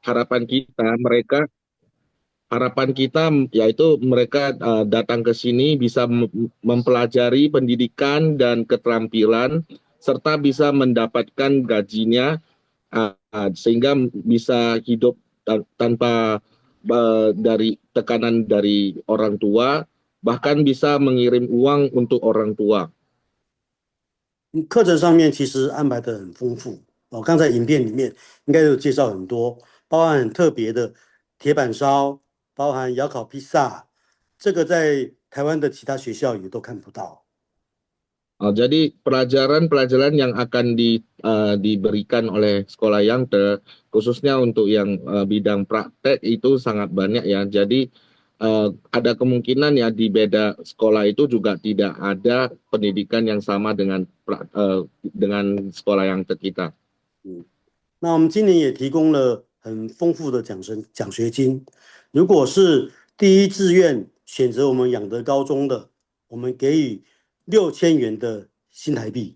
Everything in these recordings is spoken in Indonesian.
harapan kita mereka harapan kita yaitu mereka datang ke sini bisa mempelajari pendidikan dan keterampilan serta bisa mendapatkan gajinya sehingga bisa hidup tanpa dari tekanan dari orang tua, bahkan bisa mengirim uang untuk orang tua. 课程上面其实安排的很丰富哦，刚才影片里面应该有介绍很多，包含很特别的铁板烧，包含窑烤披萨，这个在台湾的其他学校也都看不到。Jadi pelajaran-pelajaran yang akan diberikan oleh sekolah yang khususnya untuk yang bidang praktek itu sangat banyak ya. Jadi ada kemungkinan ya di beda sekolah itu juga tidak ada pendidikan yang sama dengan sekolah yang kita. 嗯，那我们今年也提供了很丰富的奖学金。如果是第一志愿选择我们养德高中的，我们给予6000元的新台币。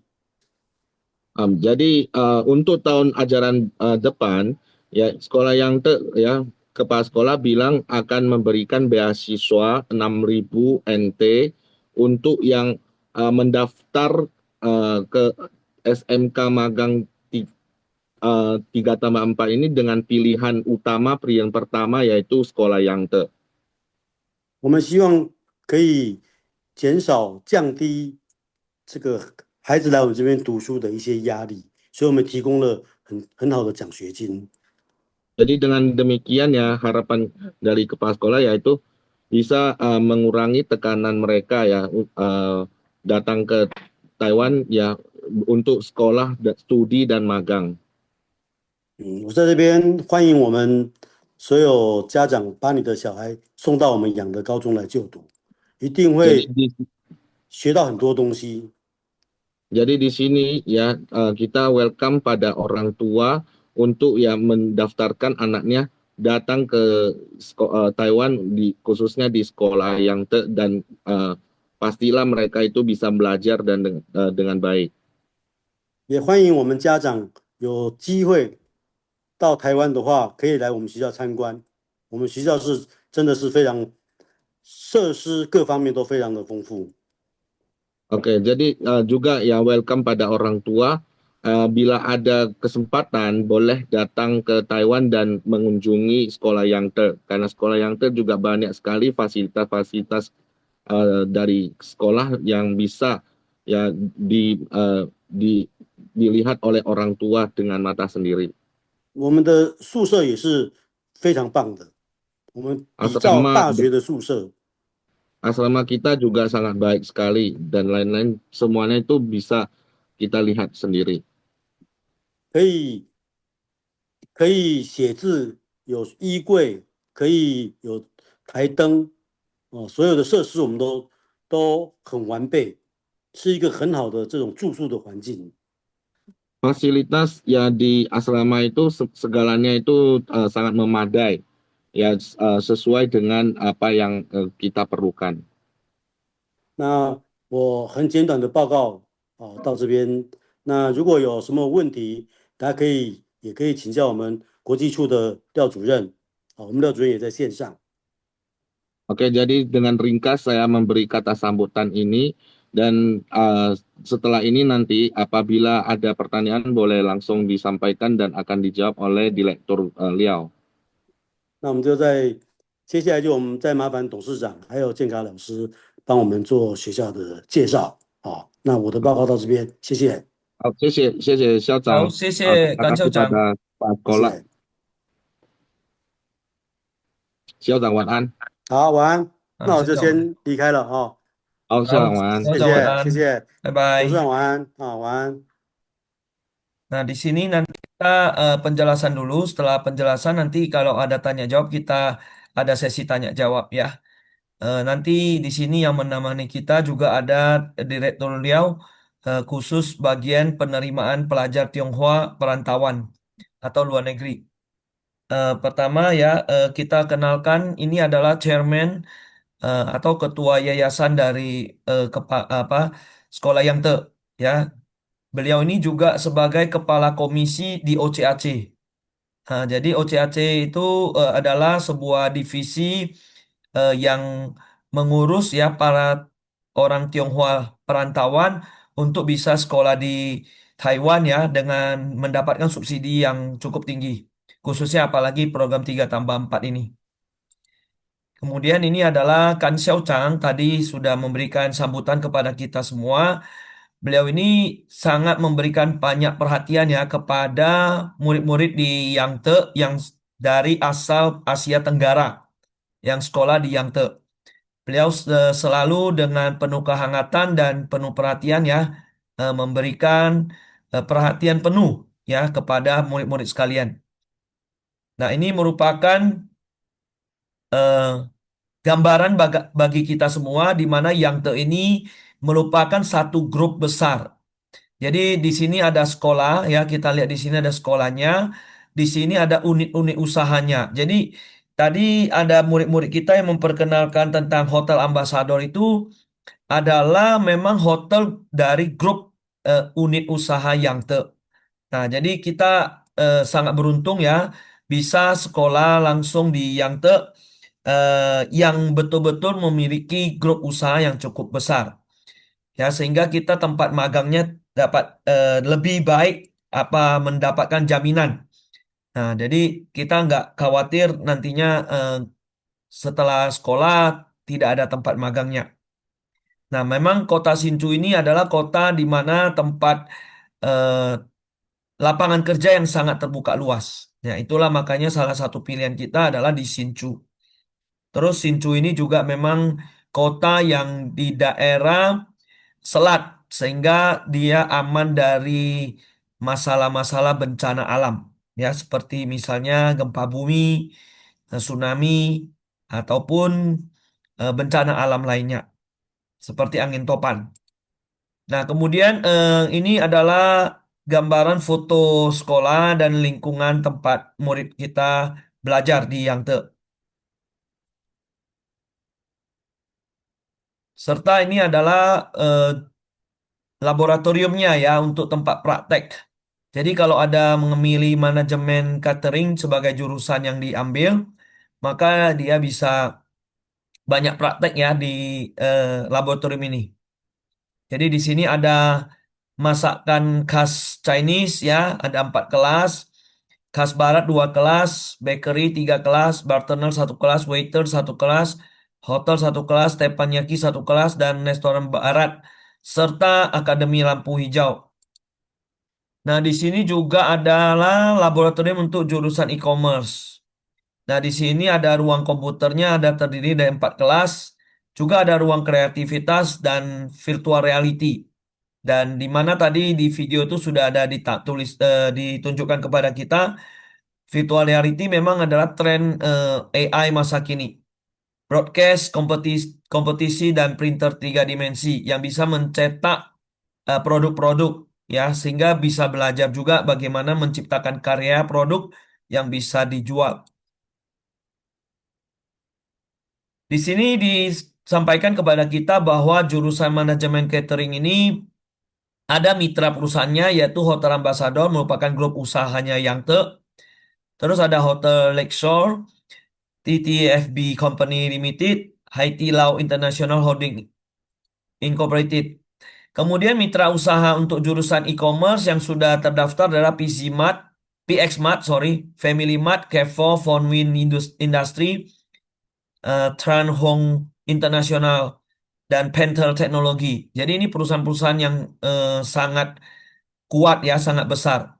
Jadi untuk tahun ajaran depan ya sekolah yang ya kepala sekolah bilang akan memberikan beasiswa 6.000 NT untuk yang mendaftar ke SMK Magang 3 tambah 4 ini dengan pilihan utama pilihan pertama yaitu sekolah yang 我们希望可以降低这个孩子来我们这边读书的一些压力，所以我们提供了很好的奖学金。Jadi dengan demikian ya harapan dari kepala sekolah yaitu bisa mengurangi tekanan mereka ya datang ke Taiwan ya untuk sekolah, studi dan magang. 我在这边欢迎我们所有家长把你的小孩送到我们养德高中来就读，一定 Jadi 会 di, 学到很多东西。jadi di sini ya kita welcome pada orang tua untuk ya mendaftarkan anaknya datang ke Taiwan khususnya di sekolah yang dan pastilah mereka itu bisa belajar dengan baik. 也欢迎我们家长有机会到台湾的话，可以来我们学校参观。我们学校是真的是非常设施各方面都非常的丰富。Oke, jadi juga ya welcome pada orang tua. Bila ada kesempatan, boleh datang ke Taiwan dan mengunjungi sekolah yang karena sekolah yang juga banyak sekali fasilitas-fasilitas dari sekolah yang bisa ya dilihat oleh orang tua dengan mata sendiri. 我们的宿舍也是非常棒的，我们比照 Asrama 大学的宿舍。asrama kita juga sangat baik sekali dan lain-lain semuanya itu bisa kita lihat sendiri. 可以写字，有衣柜，可以有台灯，哦，所有的设施我们都很完备，是一个很好的这种住宿的环境。Fasilitas ya di asrama itu segalanya itu sangat memadai ya sesuai dengan apa yang kita perlukan. 那我很简短的报告到这边。那如果有什么问题，大家也可以请教我们国际处的廖主任，我们廖主任也在线上。Oke, jadi dengan ringkas saya memberi kata sambutan ini dan setelah ini nanti apabila ada pertanyaan boleh langsung disampaikan dan akan dijawab oleh Direktur Liao. 那我们接下来就我们再麻烦董事长还有建卡老师帮我们做学校的介绍。好，那我的报告到这边，谢谢，好，谢谢校好，长。谢谢 Terima 甘校 kasih 长。pada Pak 谢 Sekolah. 谢。校长晚安。好，晚安。那我就校长晚安。先离开了啊。好，校好，长晚安。校长晚谢谢，谢安，谢，拜董事长拜。晚安啊，晚安。Nah, di sini nanti kita penjelasan dulu. Setelah penjelasan nanti kalau ada tanya jawab kita ada sesi tanya jawab ya. Nanti di sini yang menemani kita juga ada Direktur Liao khusus bagian penerimaan pelajar Tionghoa perantauan atau luar negeri. Pertama ya kita kenalkan ini adalah Chairman atau Ketua Yayasan dari apa Sekolah Yang ya. Beliau ini juga sebagai Kepala Komisi di OCAC. Nah, jadi OCAC itu adalah sebuah divisi yang mengurus ya para orang Tionghoa perantauan untuk bisa sekolah di Taiwan ya dengan mendapatkan subsidi yang cukup tinggi. Khususnya apalagi program 3+4 ini. Kemudian ini adalah Kan Xiao Chang tadi sudah memberikan sambutan kepada kita semua. Beliau ini sangat memberikan banyak perhatian ya kepada murid-murid di Yangtze yang dari asal Asia Tenggara yang sekolah di Yangtze. Beliau selalu dengan penuh kehangatan dan penuh perhatian ya memberikan perhatian penuh ya kepada murid-murid sekalian. Nah, ini merupakan eh, gambaran bagi kita semua di mana Yangtze ini merupakan satu grup besar. Jadi di sini ada sekolah ya, kita lihat di sini ada sekolahnya, di sini ada unit-unit usahanya. Jadi tadi ada murid-murid kita yang memperkenalkan tentang Hotel Ambassador itu adalah memang hotel dari grup unit usaha Yangtze. Nah, jadi kita sangat beruntung ya bisa sekolah langsung di Yangtze yang betul-betul memiliki grup usaha yang cukup besar. Ya, sehingga kita tempat magangnya dapat lebih baik apa mendapatkan jaminan. Nah, jadi kita nggak khawatir nantinya setelah sekolah tidak ada tempat magangnya. Nah, memang kota Hsinchu ini adalah kota di mana tempat eh, lapangan kerja yang sangat terbuka luas. Ya, itulah makanya salah satu pilihan kita adalah di Hsinchu. Terus Hsinchu ini juga memang kota yang di daerah selat, sehingga dia aman dari masalah-masalah bencana alam. Ya, seperti misalnya gempa bumi, tsunami, ataupun bencana alam lainnya, seperti angin topan. Nah, kemudian ini adalah gambaran foto sekolah dan lingkungan tempat murid kita belajar di Yangtze. Serta ini adalah laboratoriumnya ya untuk tempat praktek. Jadi kalau ada memilih manajemen catering sebagai jurusan yang diambil, maka dia bisa banyak praktek ya di laboratorium ini. Jadi di sini ada masakan khas Chinese ya, ada 4 kelas, khas Barat 2 kelas, bakery 3 kelas, bartender 1 kelas, waiter 1 kelas, hotel 1 kelas, teppanyaki 1 kelas, dan restoran Barat serta Akademi Lampu Hijau. Nah, di sini juga adalah laboratorium untuk jurusan e-commerce. Nah, di sini ada ruang komputernya, ada terdiri dari 4 kelas. Juga ada ruang kreativitas dan virtual reality. Dan di mana tadi di video itu sudah ada ditunjukkan kepada kita, virtual reality memang adalah tren AI masa kini. Broadcast, kompetisi, dan printer 3 dimensi yang bisa mencetak produk-produk ya sehingga bisa belajar juga bagaimana menciptakan karya produk yang bisa dijual. Di sini disampaikan kepada kita bahwa jurusan manajemen catering ini ada mitra perusahaannya yaitu Hotel Ambassador merupakan grup usahanya Yangtze. Terus ada Hotel Lakeshore, TTFB Company Limited, Haiti Lau International Holding Incorporated. Kemudian mitra usaha untuk jurusan e-commerce yang sudah terdaftar adalah PXMart, Family Mart, Carrefour, Fonwin Industry, Tran Hong International, dan Pentel Technology. Jadi ini perusahaan-perusahaan yang sangat kuat ya, sangat besar.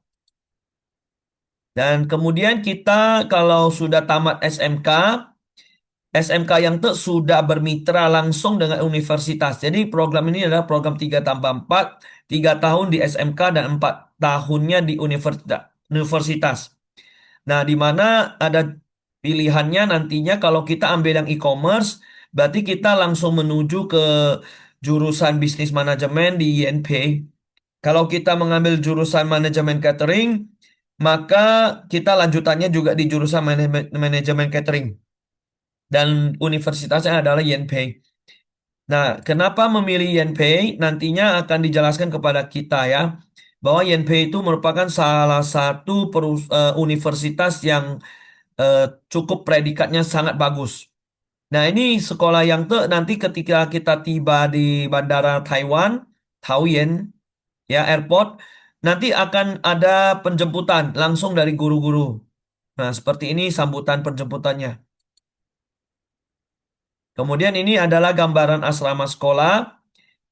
Dan kemudian kita kalau sudah tamat SMK yang sudah bermitra langsung dengan universitas. Jadi program ini adalah program 3+4, 3 tahun di SMK dan 4 tahunnya di universitas. Nah, di mana ada pilihannya nantinya kalau kita ambil yang e-commerce, berarti kita langsung menuju ke jurusan bisnis manajemen di INP. Kalau kita mengambil jurusan manajemen catering, maka kita lanjutannya juga di jurusan manajemen catering. Dan universitasnya adalah INP. Nah, kenapa memilih INP? Nantinya akan dijelaskan kepada kita ya. bahwa Yenpei itu merupakan salah satu universitas yang cukup predikatnya sangat bagus. Nah, ini sekolah yang nanti ketika kita tiba di Bandara Taiwan, Taoyuan, ya airport, nanti akan ada penjemputan langsung dari guru-guru. Nah, seperti ini sambutan penjemputannya. Kemudian ini adalah gambaran asrama sekolah.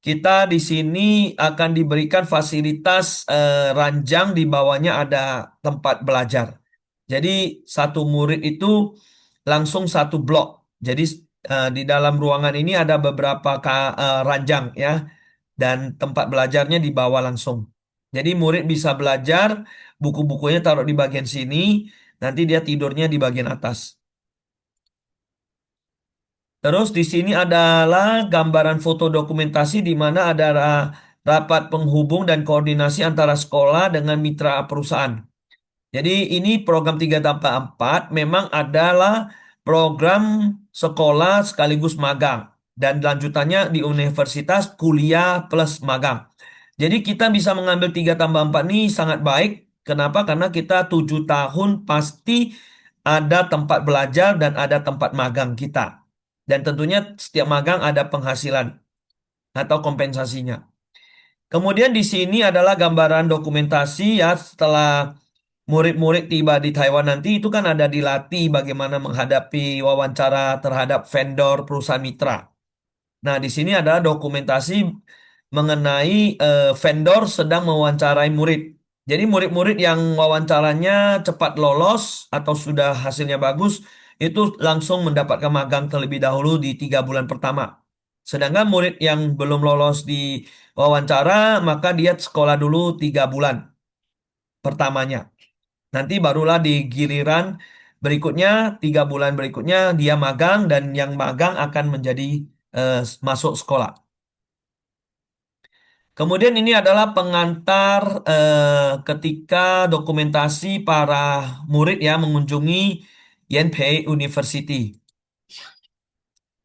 Kita di sini akan diberikan fasilitas ranjang, di bawahnya ada tempat belajar. Jadi satu murid itu langsung satu blok. Jadi di dalam ruangan ini ada beberapa ranjang ya, dan tempat belajarnya di bawah langsung. Jadi murid bisa belajar, buku-bukunya taruh di bagian sini, nanti dia tidurnya di bagian atas. Terus di sini adalah gambaran foto dokumentasi di mana ada rapat penghubung dan koordinasi antara sekolah dengan mitra perusahaan. Jadi ini program 3 tambah 4 memang adalah program sekolah sekaligus magang. Dan lanjutannya di universitas kuliah plus magang. Jadi kita bisa mengambil 3 tambah 4 ini sangat baik. Kenapa? Karena kita 7 tahun pasti ada tempat belajar dan ada tempat magang kita. Dan tentunya setiap magang ada penghasilan atau kompensasinya. Kemudian di sini adalah gambaran dokumentasi ya, setelah murid-murid tiba di Taiwan nanti itu kan ada dilatih bagaimana menghadapi wawancara terhadap vendor perusahaan mitra. Nah, di sini adalah dokumentasi mengenai vendor sedang mewawancarai murid. Jadi murid-murid yang wawancaranya cepat lolos atau sudah hasilnya bagus, itu langsung mendapatkan magang terlebih dahulu di 3 bulan pertama. Sedangkan murid yang belum lolos di wawancara, maka dia sekolah dulu 3 bulan pertamanya. Nanti barulah di giliran berikutnya, 3 bulan berikutnya dia magang, dan yang magang akan menjadi masuk sekolah. Kemudian ini adalah pengantar ketika dokumentasi para murid ya mengunjungi Yanpei University.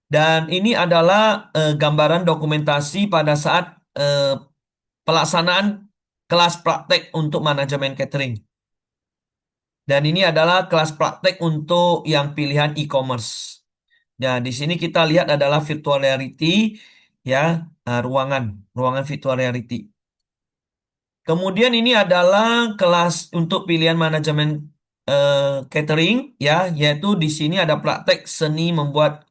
Dan ini adalah gambaran dokumentasi pada saat pelaksanaan kelas praktek untuk manajemen catering. Dan ini adalah kelas praktek untuk yang pilihan e-commerce. Nah, di sini kita lihat adalah virtual reality ya, ruangan virtual reality. Kemudian ini adalah kelas untuk pilihan manajemen catering ya, yaitu di sini ada praktek seni membuat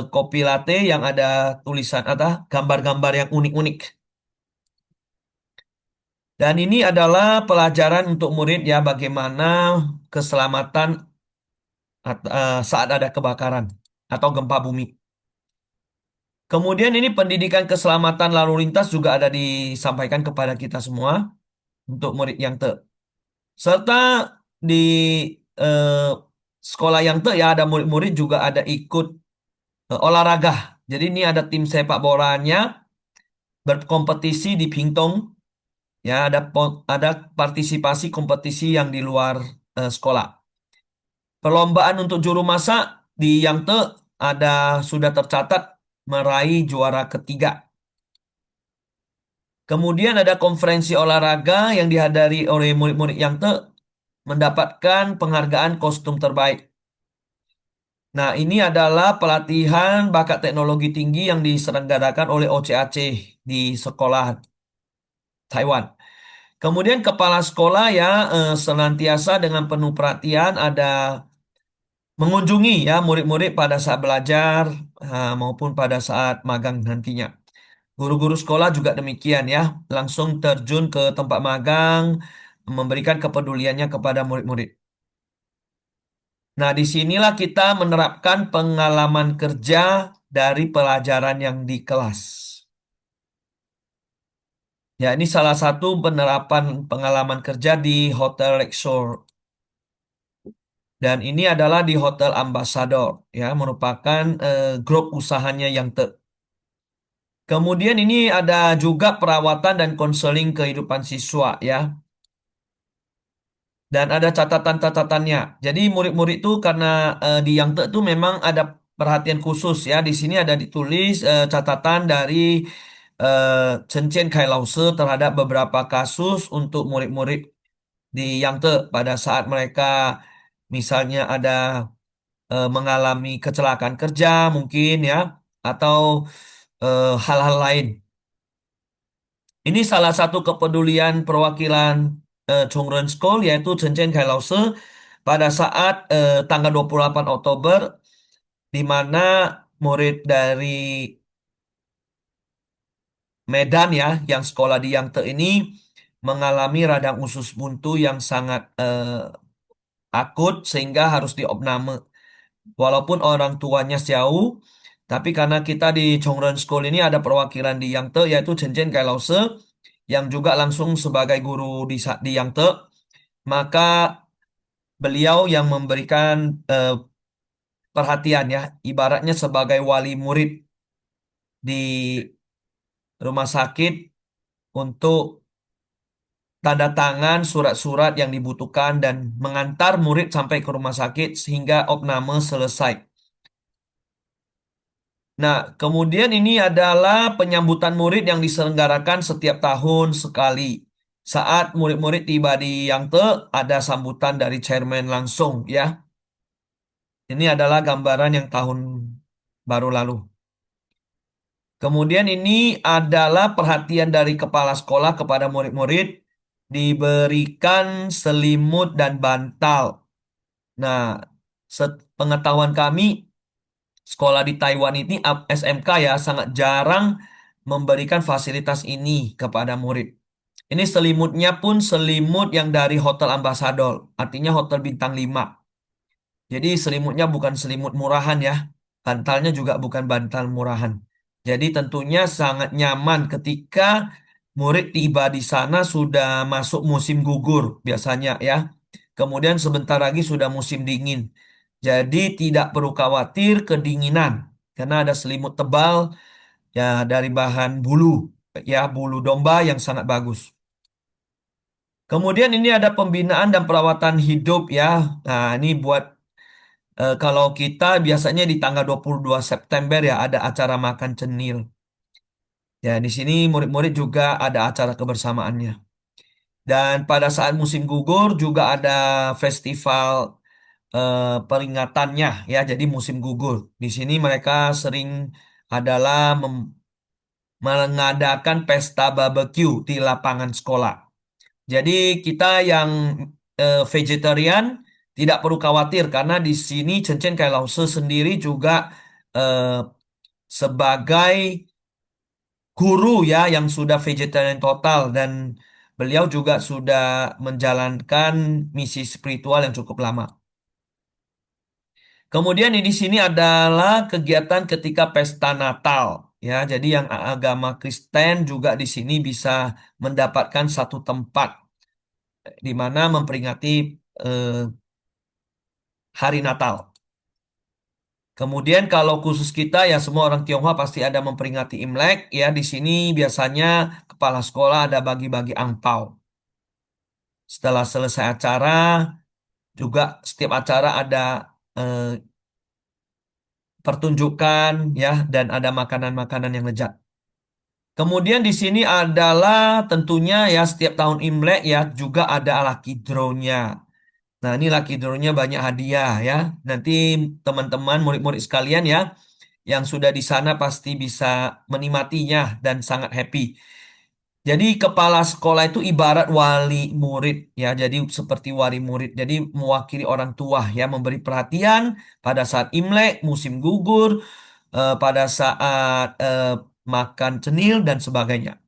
kopi latte yang ada tulisan atau gambar-gambar yang unik-unik. Dan ini adalah pelajaran untuk murid ya, bagaimana keselamatan saat ada kebakaran atau gempa bumi. Kemudian ini pendidikan keselamatan lalu lintas juga ada disampaikan kepada kita semua untuk murid yang serta di eh, sekolah yang ya ada murid-murid juga ada ikut olahraga. Jadi ini ada tim sepak bolanya berkompetisi di pingtong. Ya, ada partisipasi kompetisi yang di luar sekolah. Perlombaan untuk juru masak di Yangte ada sudah tercatat meraih juara ketiga. Kemudian ada konferensi olahraga yang dihadiri oleh murid-murid Yangte mendapatkan penghargaan kostum terbaik. Nah, ini adalah pelatihan bakat teknologi tinggi yang diselenggarakan oleh OCAC di sekolah Taiwan. Kemudian kepala sekolah ya senantiasa dengan penuh perhatian ada mengunjungi ya murid-murid pada saat belajar maupun pada saat magang nantinya. Guru-guru sekolah juga demikian ya, langsung terjun ke tempat magang, memberikan kepeduliannya kepada murid-murid. Nah, disinilah kita menerapkan pengalaman kerja dari pelajaran yang di kelas. Ya, ini salah satu penerapan pengalaman kerja di Hotel Lakeshore. Dan ini adalah di Hotel Ambassador, ya, merupakan grup usahanya yang Kemudian ini ada juga perawatan dan konseling kehidupan siswa, ya. Dan ada catatan-catatannya. Jadi murid-murid itu karena di Yangte itu memang ada perhatian khusus, ya. Di sini ada ditulis catatan dari Chen Kai Lause terhadap beberapa kasus untuk murid-murid di Yangtze pada saat mereka misalnya ada mengalami kecelakaan kerja mungkin ya atau hal-hal lain. Ini salah satu kepedulian perwakilan Chongren School yaitu Chen Kai Lause pada saat tanggal 28 Oktober di mana murid dari Medan ya yang sekolah di Yangtze ini mengalami radang usus buntu yang sangat akut sehingga harus diopname. Walaupun orang tuanya jauh, tapi karena kita di Chongren School ini ada perwakilan di Yangtze yaitu Chen Kai Lause yang juga langsung sebagai guru di Yangtze, maka beliau yang memberikan perhatian ya, ibaratnya sebagai wali murid di rumah sakit untuk tanda tangan surat-surat yang dibutuhkan dan mengantar murid sampai ke rumah sakit sehingga opname selesai. Nah, kemudian ini adalah penyambutan murid yang diselenggarakan setiap tahun sekali. Saat murid-murid tiba di Yangtze, ada sambutan dari chairman langsung ya. Ini adalah gambaran yang tahun baru lalu. Kemudian ini adalah perhatian dari kepala sekolah kepada murid-murid diberikan selimut dan bantal. Nah, pengetahuan kami sekolah di Taiwan ini SMK ya sangat jarang memberikan fasilitas ini kepada murid. Ini selimutnya pun selimut yang dari Hotel Ambassador, artinya hotel bintang 5. Jadi selimutnya bukan selimut murahan ya. Bantalnya juga bukan bantal murahan. Jadi tentunya sangat nyaman ketika murid tiba di sana sudah masuk musim gugur biasanya ya. Kemudian sebentar lagi sudah musim dingin. Jadi tidak perlu khawatir kedinginan karena ada selimut tebal ya dari bahan bulu ya bulu domba yang sangat bagus. Kemudian ini ada pembinaan dan perawatan hidup ya. Nah, ini buat kalau kita biasanya di tanggal 22 September ya ada acara makan cenil. Ya, di sini murid-murid juga ada acara kebersamaannya. Dan pada saat musim gugur juga ada festival peringatannya ya. Jadi musim gugur. Di sini mereka sering adalah mengadakan pesta barbecue di lapangan sekolah. Jadi kita yang vegetarian tidak perlu khawatir karena di sini Chen Kai Lause sendiri juga eh, sebagai guru ya yang sudah vegetarian total dan beliau juga sudah menjalankan misi spiritual yang cukup lama. Kemudian di sini adalah kegiatan ketika pesta Natal ya. Jadi yang agama Kristen juga di sini bisa mendapatkan satu tempat di mana memperingati eh, hari Natal. Kemudian kalau khusus kita ya semua orang Tionghoa pasti ada memperingati Imlek ya di sini biasanya kepala sekolah ada bagi-bagi angpau. Setelah selesai acara juga setiap acara ada eh, pertunjukan ya dan ada makanan-makanan yang lezat. Kemudian di sini adalah tentunya ya setiap tahun Imlek ya juga ada lucky draw-nya. Nah, ini lucky draw-nya banyak hadiah ya. Nanti teman-teman murid-murid sekalian ya yang sudah di sana pasti bisa menikmatinya dan sangat happy. Jadi kepala sekolah itu ibarat wali murid ya. Jadi seperti wali murid. Jadi mewakili orang tua ya memberi perhatian pada saat Imlek, musim gugur, pada saat makan cenil dan sebagainya.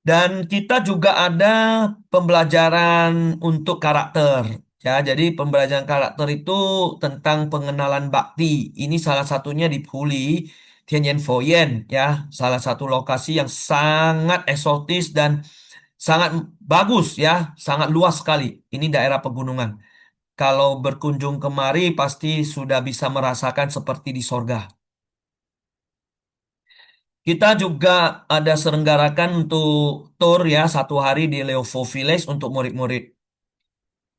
Dan kita juga ada pembelajaran untuk karakter. Ya, jadi pembelajaran karakter itu tentang pengenalan bakti. Ini salah satunya di Puli, Tianyan Foyen, ya, salah satu lokasi yang sangat eksotis dan sangat bagus, ya, sangat luas sekali. Ini daerah pegunungan. Kalau berkunjung kemari pasti sudah bisa merasakan seperti di sorga. Kita juga ada selenggarakan untuk tour ya 1 hari di Leovo Village untuk murid-murid.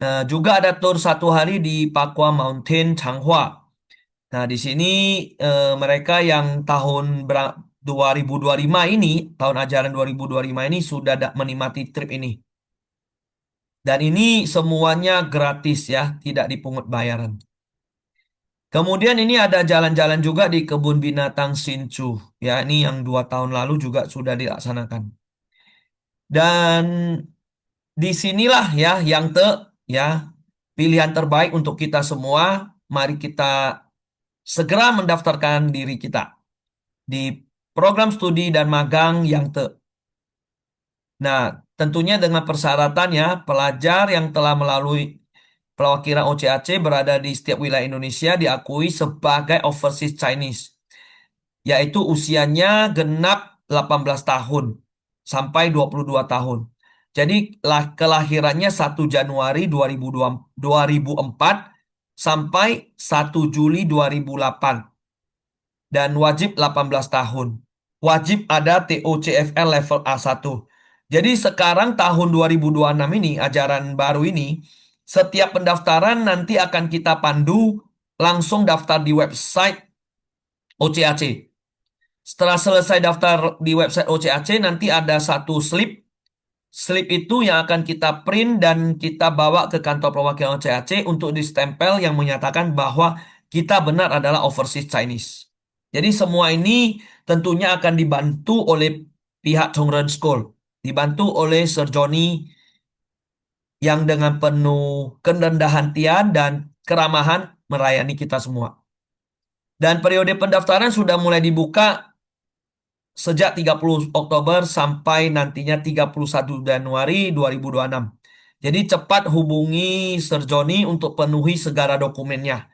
Nah, juga ada tour 1 hari di Pakua Mountain Changhua. Nah, di sini mereka yang tahun 2025 ini, tahun ajaran 2025 ini sudah menikmati trip ini. Dan ini semuanya gratis ya, tidak dipungut bayaran. Kemudian ini ada jalan-jalan juga di kebun binatang Hsinchu. Ya, ini yang 2 tahun lalu juga sudah dilaksanakan. Dan disinilah ya yang ya pilihan terbaik untuk kita semua. Mari kita segera mendaftarkan diri kita di program studi dan magang yang Nah, tentunya dengan persyaratan ya, pelajar yang telah melalui perwakilan OCAC berada di setiap wilayah Indonesia diakui sebagai overseas Chinese, yaitu usianya genap 18 tahun sampai 22 tahun. Jadi kelahirannya 1 Januari 2004 sampai 1 Juli 2008 dan wajib 18 tahun. Wajib ada TOCFL level A1. Jadi sekarang tahun 2026 ini, ajaran baru ini, setiap pendaftaran nanti akan kita pandu langsung daftar di website OCAC. Setelah selesai daftar di website OCAC, nanti ada satu slip. Slip itu yang akan kita print dan kita bawa ke kantor perwakilan OCAC untuk distempel yang menyatakan bahwa kita benar adalah overseas Chinese. Jadi semua ini tentunya akan dibantu oleh pihak Chongren School. Dibantu oleh Sir Johnny yang dengan penuh kerendahan hatian dan keramahan melayani kita semua. Dan periode pendaftaran sudah mulai dibuka sejak 30 Oktober sampai nantinya 31 Januari 2026. Jadi cepat hubungi Sir Johnny untuk penuhi segala dokumennya.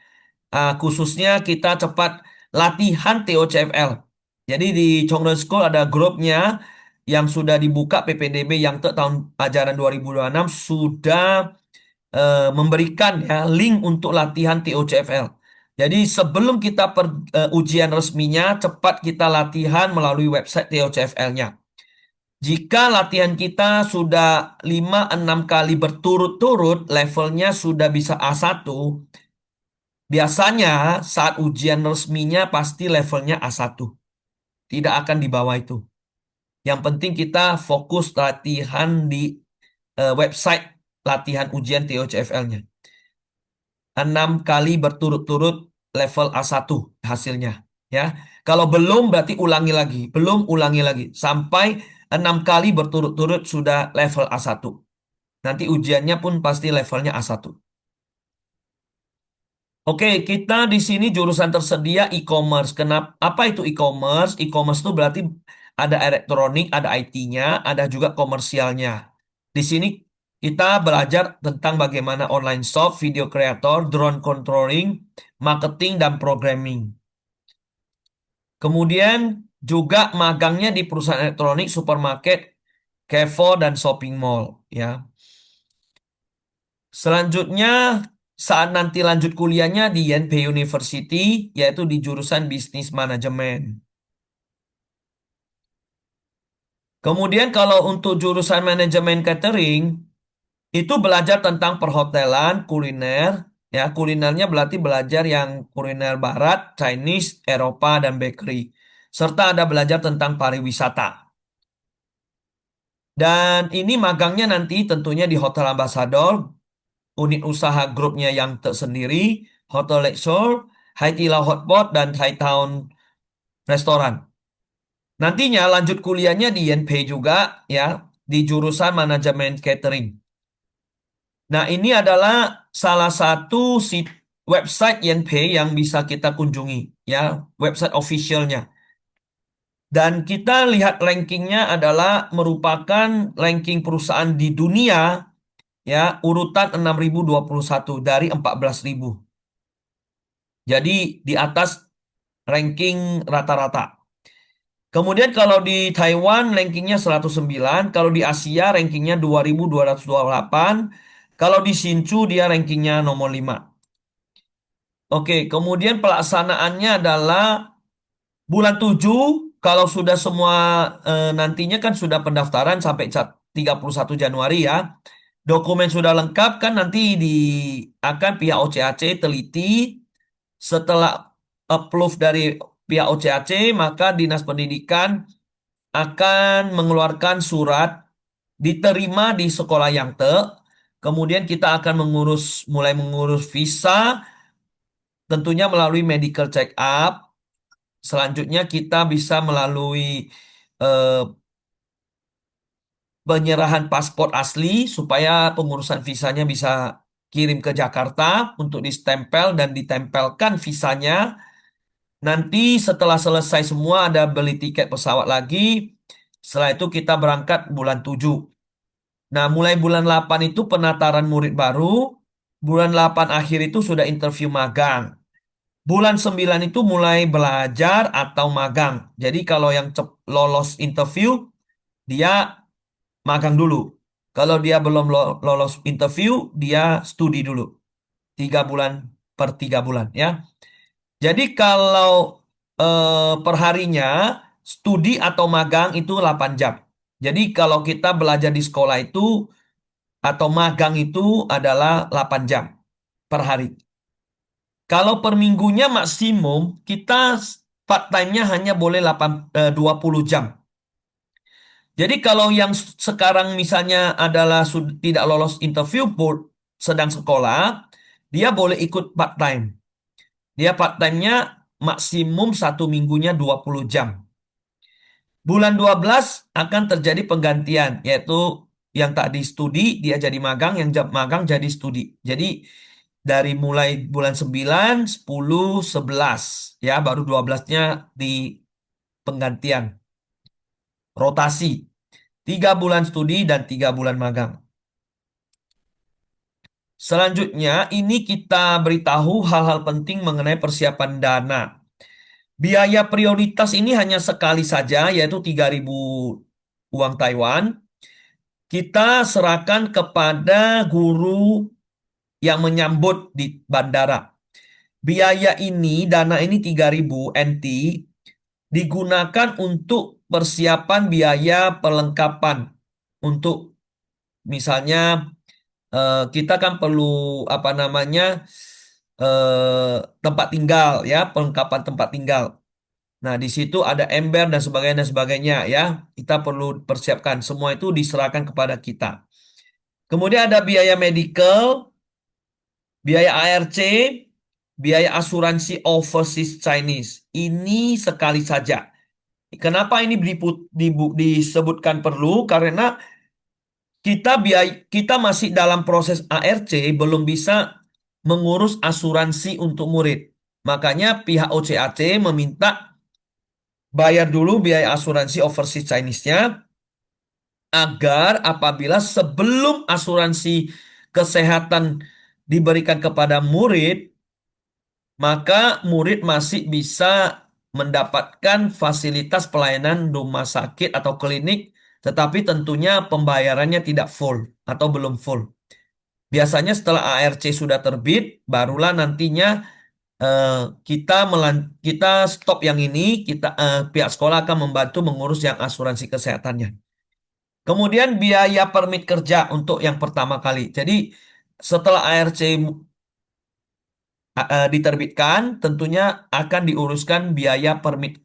Khususnya kita cepat latihan TOCFL. Jadi di Chongren School ada grupnya yang sudah dibuka PPDB yang tahun ajaran 2026 sudah memberikan ya link untuk latihan TOCFL. Jadi sebelum kita ujian resminya, cepat kita latihan melalui website TOCFL-nya. Jika latihan kita sudah 5-6 kali berturut-turut, levelnya sudah bisa A1, biasanya saat ujian resminya pasti levelnya A1. Tidak akan di bawah itu. Yang penting kita fokus latihan di website latihan ujian TOCFL-nya. 6 kali berturut-turut level A1 hasilnya. Ya, kalau belum berarti ulangi lagi. Belum ulangi lagi. Sampai 6 kali berturut-turut sudah level A1. Nanti ujiannya pun pasti levelnya A1. Oke, kita di sini jurusan tersedia e-commerce. Kenapa? Apa itu e-commerce? E-commerce itu berarti ada elektronik, ada IT-nya, ada juga komersialnya. Di sini kita belajar tentang bagaimana online shop, video creator, drone controlling, marketing, dan programming. Kemudian juga magangnya di perusahaan elektronik, supermarket, Carrefour, dan shopping mall. Ya. Selanjutnya, saat nanti lanjut kuliahnya di YNP University, yaitu di jurusan bisnis manajemen. Kemudian kalau untuk jurusan manajemen catering, itu belajar tentang perhotelan, kuliner. Ya, kulinernya berarti belajar yang kuliner barat, Chinese, Eropa, dan bakery. Serta ada belajar tentang pariwisata. Dan ini magangnya nanti tentunya di Hotel Ambassador, unit usaha grupnya yang tersendiri, Hotel Lakeshore, Haidilao Hotpot, dan Hightown Restoran. Nantinya lanjut kuliahnya di YNP juga ya, di jurusan manajemen catering. Nah, ini adalah salah satu website YNP yang bisa kita kunjungi ya, website officialnya. Dan kita lihat rankingnya adalah merupakan ranking perusahaan di dunia ya, urutan 6021 dari 14.000. Jadi di atas ranking rata-rata. Kemudian kalau di Taiwan rankingnya 109, kalau di Asia rankingnya 2228, kalau di Hsinchu dia rankingnya nomor 5. Oke, kemudian pelaksanaannya adalah bulan 7, kalau sudah semua nantinya kan sudah pendaftaran sampai 31 Januari ya. Dokumen sudah lengkap kan nanti akan pihak OCAC teliti setelah approve dari pihak OCAC, maka Dinas Pendidikan akan mengeluarkan surat diterima di sekolah yang kemudian kita akan mulai mengurus visa, tentunya melalui medical check up. Selanjutnya kita bisa melalui eh, penyerahan paspor asli supaya pengurusan visanya bisa kirim ke Jakarta untuk distempel dan ditempelkan visanya. Nanti setelah selesai semua ada beli tiket pesawat lagi. Setelah itu kita berangkat bulan 7. Nah, mulai bulan 8 itu penataran murid baru. Bulan 8 akhir itu sudah interview magang. Bulan 9 itu mulai belajar atau magang. Jadi kalau yang lolos interview, dia magang dulu. Kalau dia belum lolos interview, dia studi dulu. 3 bulan per 3 bulan ya. Jadi kalau perharinya studi atau magang itu 8 jam. Jadi kalau kita belajar di sekolah itu atau magang itu adalah 8 jam per hari. Kalau per minggunya maksimum kita part time-nya hanya boleh 20 jam. Jadi kalau yang sekarang misalnya adalah tidak lolos interview board sedang sekolah, dia boleh ikut part time. Dia part time-nya maksimum 1 minggunya 20 jam. Bulan 12 akan terjadi penggantian, yaitu yang tadi studi dia jadi magang, yang magang jadi studi. Jadi dari mulai bulan 9, 10, 11 ya, baru 12-nya di penggantian. Rotasi. 3 bulan studi dan 3 bulan magang. Selanjutnya, ini kita beritahu hal-hal penting mengenai persiapan dana. Biaya prioritas ini hanya sekali saja, yaitu 3.000 uang Taiwan. Kita serahkan kepada guru yang menyambut di bandara. Biaya ini, dana ini 3.000 NT, digunakan untuk persiapan biaya perlengkapan. Untuk misalnya kita kan perlu apa namanya tempat tinggal ya, perlengkapan tempat tinggal. Nah, di situ ada ember dan sebagainya ya. Kita perlu persiapkan. Semua itu diserahkan kepada kita. Kemudian ada biaya medical, biaya ARC, biaya asuransi overseas Chinese. Ini sekali saja. Kenapa ini disebutkan perlu? Karena kita masih dalam proses ARC, belum bisa mengurus asuransi untuk murid. Makanya pihak OCAC meminta bayar dulu biaya asuransi overseas Chinese-nya agar apabila sebelum asuransi kesehatan diberikan kepada murid, maka murid masih bisa mendapatkan fasilitas pelayanan rumah sakit atau klinik, tetapi tentunya pembayarannya tidak full atau belum full. Biasanya setelah ARC sudah terbit, barulah nantinya kita stop yang ini, pihak sekolah akan membantu mengurus yang asuransi kesehatannya. Kemudian biaya permit kerja untuk yang pertama kali. Jadi setelah ARC diterbitkan, tentunya akan diuruskan biaya permit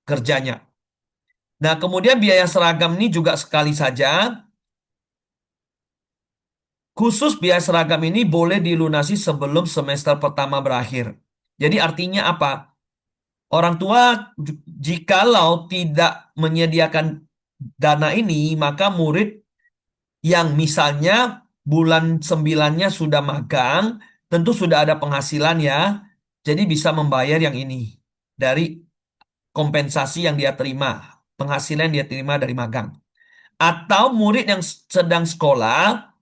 kerjanya. Nah, kemudian biaya seragam ini juga sekali saja. Khusus biaya seragam ini boleh dilunasi sebelum semester pertama berakhir. Jadi artinya apa? Orang tua jikalau tidak menyediakan dana ini, maka murid yang misalnya bulan 9-nya sudah magang, tentu sudah ada penghasilan ya. Jadi bisa membayar yang ini dari kompensasi yang dia terima, penghasilan yang dia terima dari magang. Atau murid yang sedang sekolah,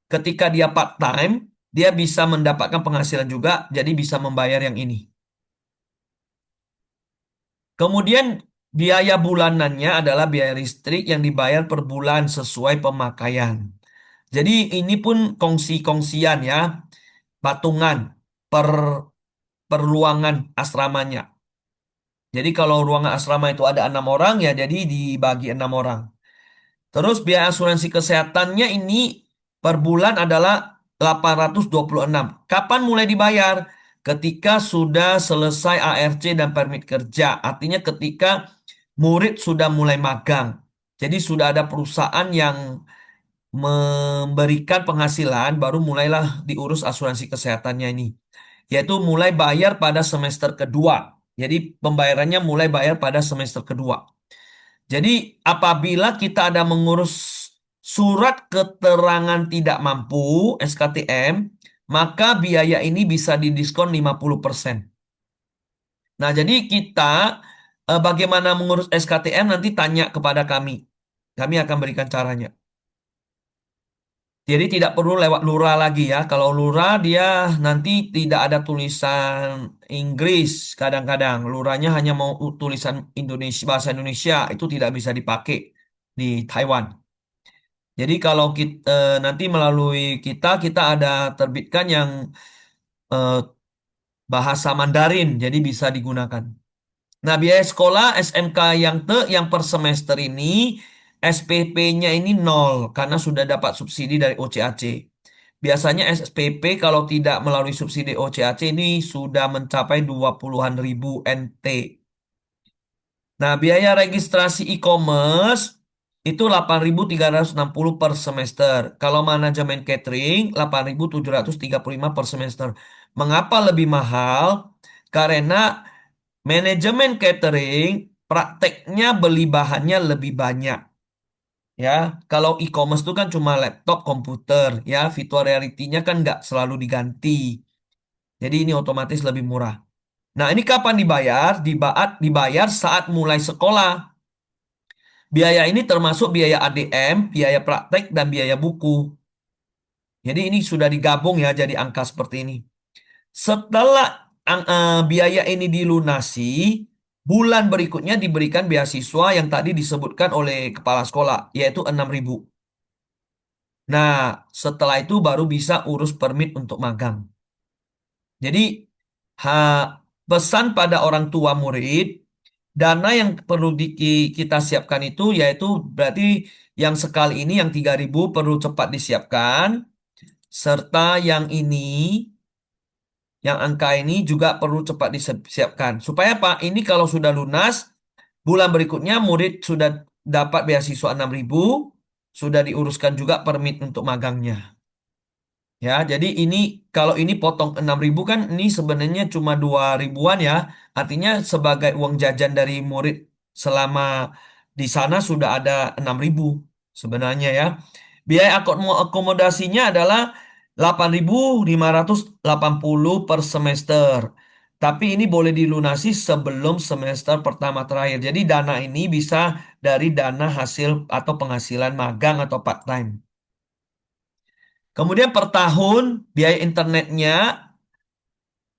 ketika dia part time, dia bisa mendapatkan penghasilan juga, jadi bisa membayar yang ini. Kemudian biaya bulanannya adalah biaya listrik yang dibayar per bulan sesuai pemakaian. Jadi ini pun kongsi-kongsian ya, patungan per ruangan asramanya. Jadi kalau ruangan asrama itu ada 6 orang ya, jadi dibagi 6 orang. Terus biaya asuransi kesehatannya ini per bulan adalah 826. Kapan mulai dibayar? ketika sudah selesai ARC dan permit kerja. Artinya ketika murid sudah mulai magang. Jadi sudah ada perusahaan yang memberikan penghasilan, baru mulailah diurus asuransi kesehatannya ini. Yaitu mulai bayar pada semester kedua. Jadi pembayarannya mulai bayar pada semester kedua. Jadi apabila kita ada mengurus surat keterangan tidak mampu, SKTM, maka biaya ini bisa didiskon 50%. Nah, jadi kita bagaimana mengurus SKTM nanti tanya kepada kami. Kami akan berikan caranya. Jadi tidak perlu lewat lurah lagi ya. Kalau lurah dia nanti tidak ada tulisan Inggris kadang-kadang. Lurahnya hanya mau tulisan Indonesia, bahasa Indonesia. Itu tidak bisa dipakai di Taiwan. Jadi kalau kita nanti melalui kita ada terbitkan yang eh, bahasa Mandarin. Jadi bisa digunakan. Nah, biaya sekolah SMK yang per semester ini SPP-nya ini nol karena sudah dapat subsidi dari OCAC. Biasanya SPP kalau tidak melalui subsidi OCAC ini sudah mencapai 20-an ribu NT. Nah, biaya registrasi e-commerce itu 8.360 per semester. Kalau manajemen catering 8.735 per semester. Mengapa lebih mahal? Karena manajemen catering prakteknya beli bahannya lebih banyak. Ya, kalau e-commerce itu kan cuma laptop, komputer, ya, virtual reality-nya kan nggak selalu diganti. Jadi ini otomatis lebih murah. Nah, ini kapan dibayar? Dibayar saat mulai sekolah. Biaya ini termasuk biaya ADM, biaya praktek, dan biaya buku. Jadi ini sudah digabung ya jadi angka seperti ini. Setelah biaya ini dilunasi, bulan berikutnya diberikan beasiswa yang tadi disebutkan oleh kepala sekolah, yaitu 6.000. Nah, setelah itu baru bisa urus permit untuk magang. Jadi, pesan pada orang tua murid, dana yang perlu kita siapkan itu yaitu berarti yang sekali ini yang 3.000 perlu cepat disiapkan, serta yang angka ini juga perlu cepat disiapkan. Supaya Pak, ini kalau sudah lunas, bulan berikutnya murid sudah dapat beasiswa 6.000, sudah diuruskan juga permit untuk magangnya. Ya, jadi ini kalau ini potong 6.000 kan ini sebenarnya cuma 2.000-an ya. Artinya sebagai uang jajan dari murid selama di sana sudah ada 6.000 sebenarnya ya. Biaya akomodasinya adalah 8.580 per semester. Tapi ini boleh dilunasi sebelum semester pertama terakhir. Jadi dana ini bisa dari dana hasil atau penghasilan magang atau part-time. Kemudian per tahun biaya internetnya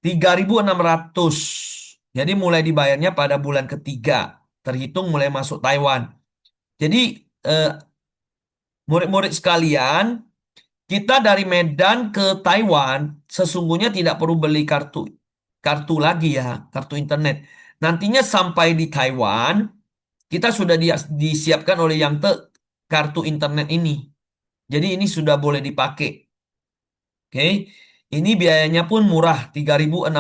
3.600. Jadi mulai dibayarnya pada bulan ketiga, terhitung mulai masuk Taiwan. Jadi murid-murid sekalian, kita dari Medan ke Taiwan sesungguhnya tidak perlu beli kartu lagi ya, kartu internet. Nantinya sampai di Taiwan, kita sudah disiapkan oleh Yangte kartu internet ini. Jadi ini sudah boleh dipakai. Oke, ini biayanya pun murah, 3.600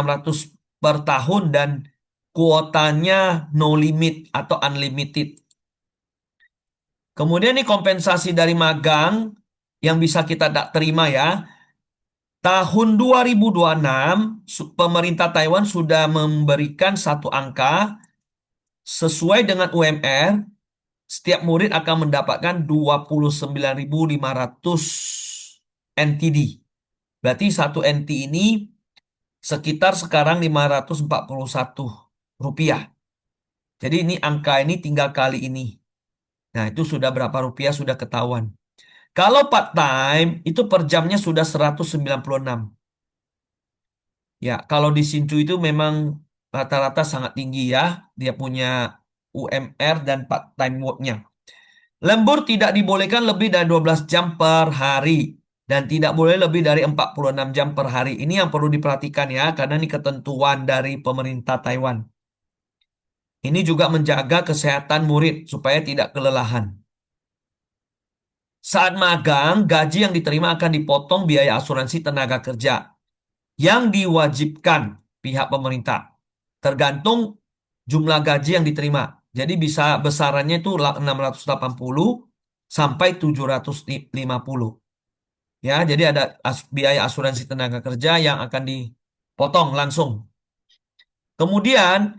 per tahun dan kuotanya no limit atau unlimited. Kemudian ini kompensasi dari magang yang bisa kita terima ya. Tahun 2026, pemerintah Taiwan sudah memberikan satu angka sesuai dengan UMR, setiap murid akan mendapatkan 29.500 NTD. Berarti satu NT ini sekitar sekarang 541 rupiah. Jadi ini angka ini tinggal kali ini. Nah, itu sudah berapa rupiah sudah ketahuan. Kalau part-time itu per jamnya sudah 196. Ya, kalau di Sinchu itu memang rata-rata sangat tinggi ya. Dia punya UMR dan part-time work-nya. Lembur tidak dibolehkan lebih dari 12 jam per hari. Dan tidak boleh lebih dari 46 jam per hari. Ini yang perlu diperhatikan ya, karena ini ketentuan dari pemerintah Taiwan. Ini juga menjaga kesehatan murid supaya tidak kelelahan. Saat magang, gaji yang diterima akan dipotong biaya asuransi tenaga kerja yang diwajibkan pihak pemerintah. Tergantung jumlah gaji yang diterima. Jadi bisa besarannya itu 680 sampai 750. Ya, jadi ada biaya asuransi tenaga kerja yang akan dipotong langsung. Kemudian,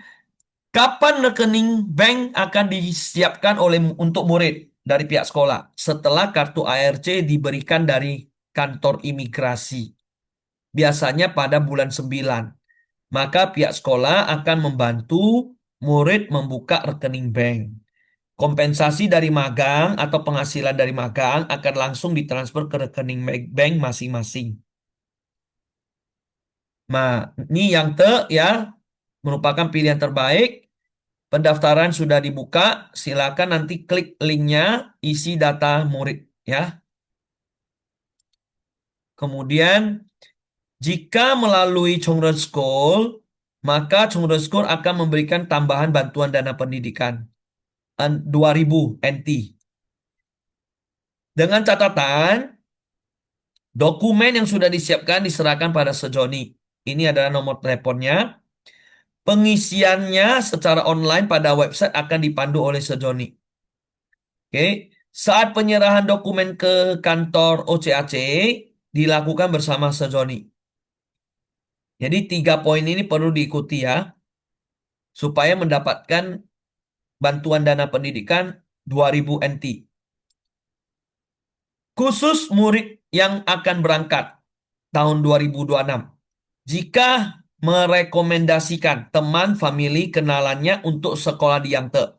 kapan rekening bank akan disiapkan untuk murid dari pihak sekolah? Setelah kartu ARC diberikan dari kantor imigrasi. Biasanya pada bulan 9. Maka pihak sekolah akan membantu murid membuka rekening bank. Kompensasi dari magang atau penghasilan dari magang akan langsung ditransfer ke rekening bank masing-masing. Nah, ini yang ya merupakan pilihan terbaik. Pendaftaran sudah dibuka, silakan nanti klik linknya, isi data murid ya. Kemudian jika melalui Chongren School, maka Chongren School akan memberikan tambahan bantuan dana pendidikan 2.000 NT. Dengan catatan, dokumen yang sudah disiapkan diserahkan pada Sejoni. Ini adalah nomor teleponnya. Pengisiannya secara online pada website akan dipandu oleh Sejoni. Oke, saat penyerahan dokumen ke kantor OCAC dilakukan bersama Sejoni. Jadi 3 poin ini perlu diikuti ya, supaya mendapatkan bantuan dana pendidikan 2.000 NT. Khusus murid yang akan berangkat tahun 2026. Jika merekomendasikan teman, famili, kenalannya untuk sekolah di Yangte,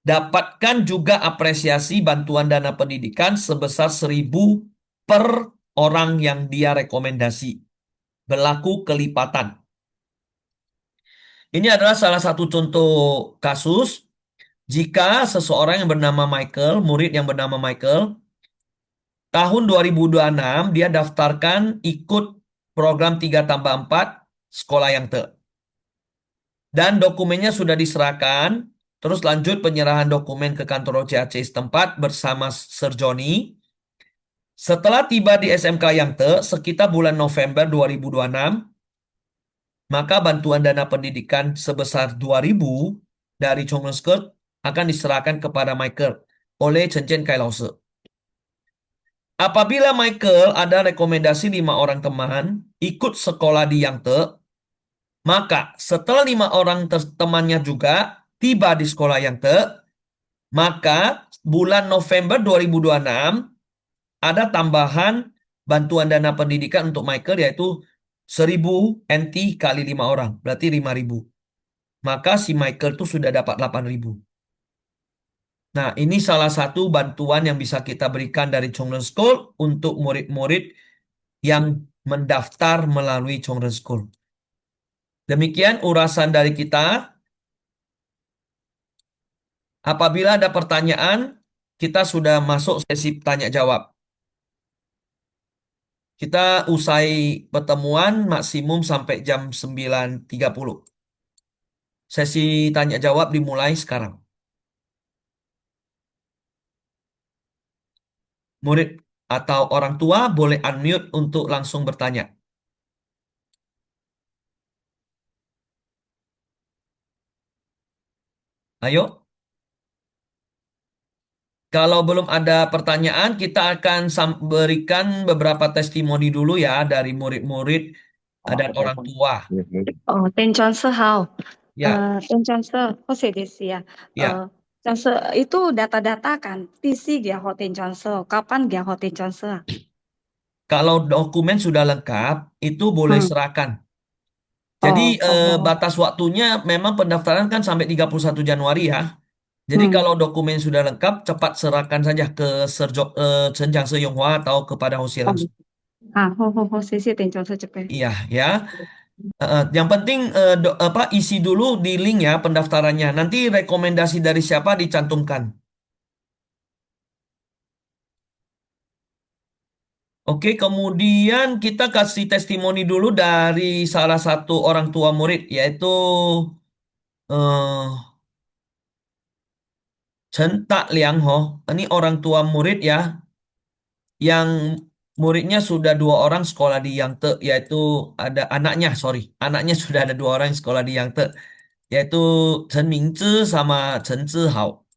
dapatkan juga apresiasi bantuan dana pendidikan sebesar 1.000 per orang yang dia rekomendasi. Berlaku kelipatan. Ini adalah salah satu contoh kasus jika seseorang yang bernama Michael, murid yang bernama Michael, tahun 2026 dia daftarkan ikut program 3+4 sekolah yang dan dokumennya sudah diserahkan, terus lanjut penyerahan dokumen ke kantor OCAC setempat bersama Sir Johnny. Setelah tiba di SMK Yangte sekitar bulan November 2026, maka bantuan dana pendidikan sebesar 2.000 dari Chongmengskert akan diserahkan kepada Michael oleh Chen Chen Kai Lause. Apabila Michael ada rekomendasi 5 orang teman ikut sekolah di Yangte, maka setelah 5 orang temannya juga tiba di sekolah Yangte, maka bulan November 2026 ada tambahan bantuan dana pendidikan untuk Michael yaitu 1.000 NT kali 5 orang, berarti 5.000. Maka si Michael tuh sudah dapat 8.000. Nah, ini salah satu bantuan yang bisa kita berikan dari Chongren School untuk murid-murid yang mendaftar melalui Chongren School. Demikian urasan dari kita. Apabila ada pertanyaan, kita sudah masuk sesi tanya jawab. Kita usai pertemuan maksimum sampai jam 9.30. Sesi tanya jawab dimulai sekarang. Murid atau orang tua boleh unmute untuk langsung bertanya. Ayo. Kalau belum ada pertanyaan, kita akan berikan beberapa testimoni dulu ya dari murid-murid dan orang tua. 哦，店长是好，Ya, 店长是好些的是呀， ya. 但是 itu data-data kan, PC dia hot店长是，kapan dia hot店长是啊？ Kalau dokumen sudah lengkap, itu boleh Hmm. serahkan. Jadi 哦， batas waktunya memang pendaftaran kan sampai 31 Januari ya. Jadi kalau dokumen sudah lengkap, cepat serahkan saja ke Senjang Seyonghua atau kepada Hosie langsung. 啊，好，谢谢店长是这边。 Iya ya. Yang penting isi dulu di link ya pendaftarannya. Nanti rekomendasi dari siapa dicantumkan. Oke, kemudian kita kasih testimoni dulu dari salah satu orang tua murid, yaitu eh, Chen Tak Liang Ho. Ini orang tua murid ya, yang muridnya sudah 2 orang sekolah di Yangte, yaitu ada anaknya sudah ada 2 orang yang sekolah di Yangte, yaitu Chen Mingzhi sama Chen Zihao.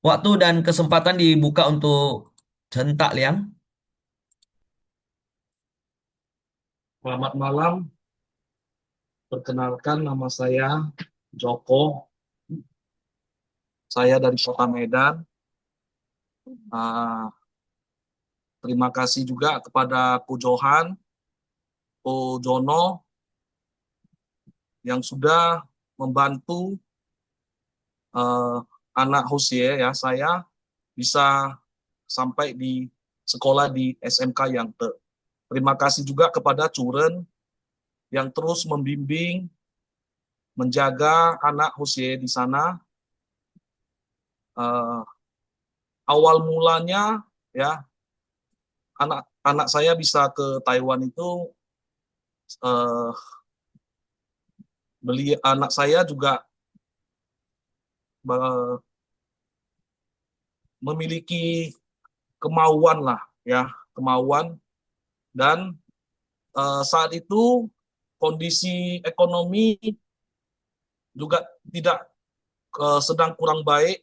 Waktu dan kesempatan dibuka untuk Chen Takliang. Selamat malam, perkenalkan nama saya Joko. Saya dari Kota Medan. Terima kasih juga kepada Ko Johan, Ko Jono yang sudah membantu anak Hosea ya saya bisa sampai di sekolah di SMK Yangte. Terima kasih juga kepada Curen yang terus membimbing, menjaga anak Hosea di sana. Awal mulanya ya anak saya bisa ke Taiwan itu anak saya juga memiliki kemauan dan saat itu kondisi ekonomi juga tidak sedang kurang baik.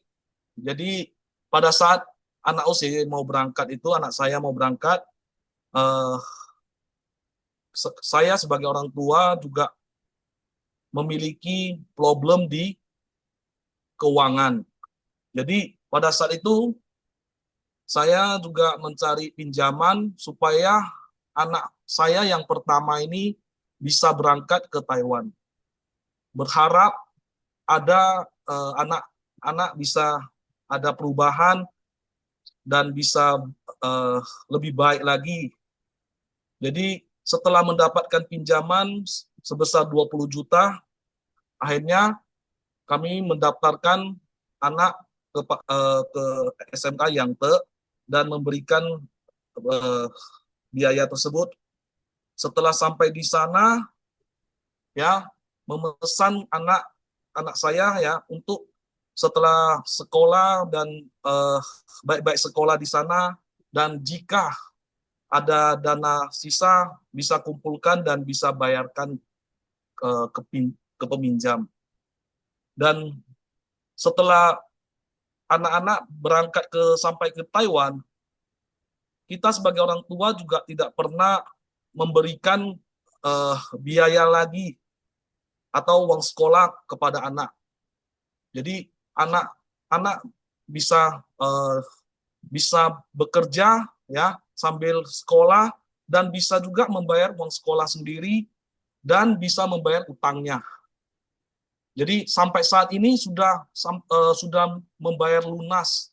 Jadi pada saat anak saya mau berangkat, saya sebagai orang tua juga memiliki problem di keuangan. Jadi pada saat itu saya juga mencari pinjaman supaya anak saya yang pertama ini bisa berangkat ke Taiwan. Berharap ada anak-anak bisa ada perubahan dan bisa lebih baik lagi. Jadi setelah mendapatkan pinjaman sebesar 20 juta, akhirnya kami mendaftarkan anak ke SMK Yangte dan memberikan biaya tersebut. Setelah sampai di sana, ya memesan anak saya ya untuk setelah sekolah dan baik-baik sekolah di sana, dan jika ada dana sisa bisa kumpulkan dan bisa bayarkan ke peminjam. Dan setelah anak-anak berangkat sampai ke Taiwan, kita sebagai orang tua juga tidak pernah memberikan biaya lagi atau uang sekolah kepada anak. Jadi anak bisa bekerja ya sambil sekolah dan bisa juga membayar uang sekolah sendiri dan bisa membayar utangnya. Jadi sampai saat ini sudah membayar lunas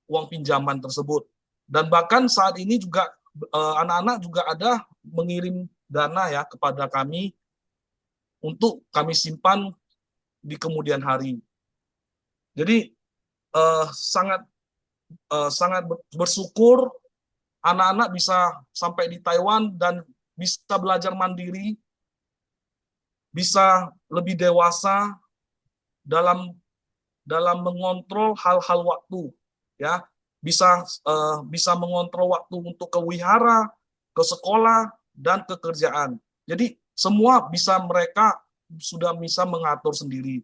uang pinjaman tersebut. Dan bahkan saat ini juga anak-anak juga ada mengirim dana ya kepada kami untuk kami simpan di kemudian hari. Jadi sangat bersyukur anak-anak bisa sampai di Taiwan dan bisa belajar mandiri, bisa lebih dewasa dalam mengontrol hal-hal waktu, ya bisa mengontrol waktu untuk ke wihara, ke sekolah, dan ke kerjaan. Jadi semua mereka sudah bisa mengatur sendiri.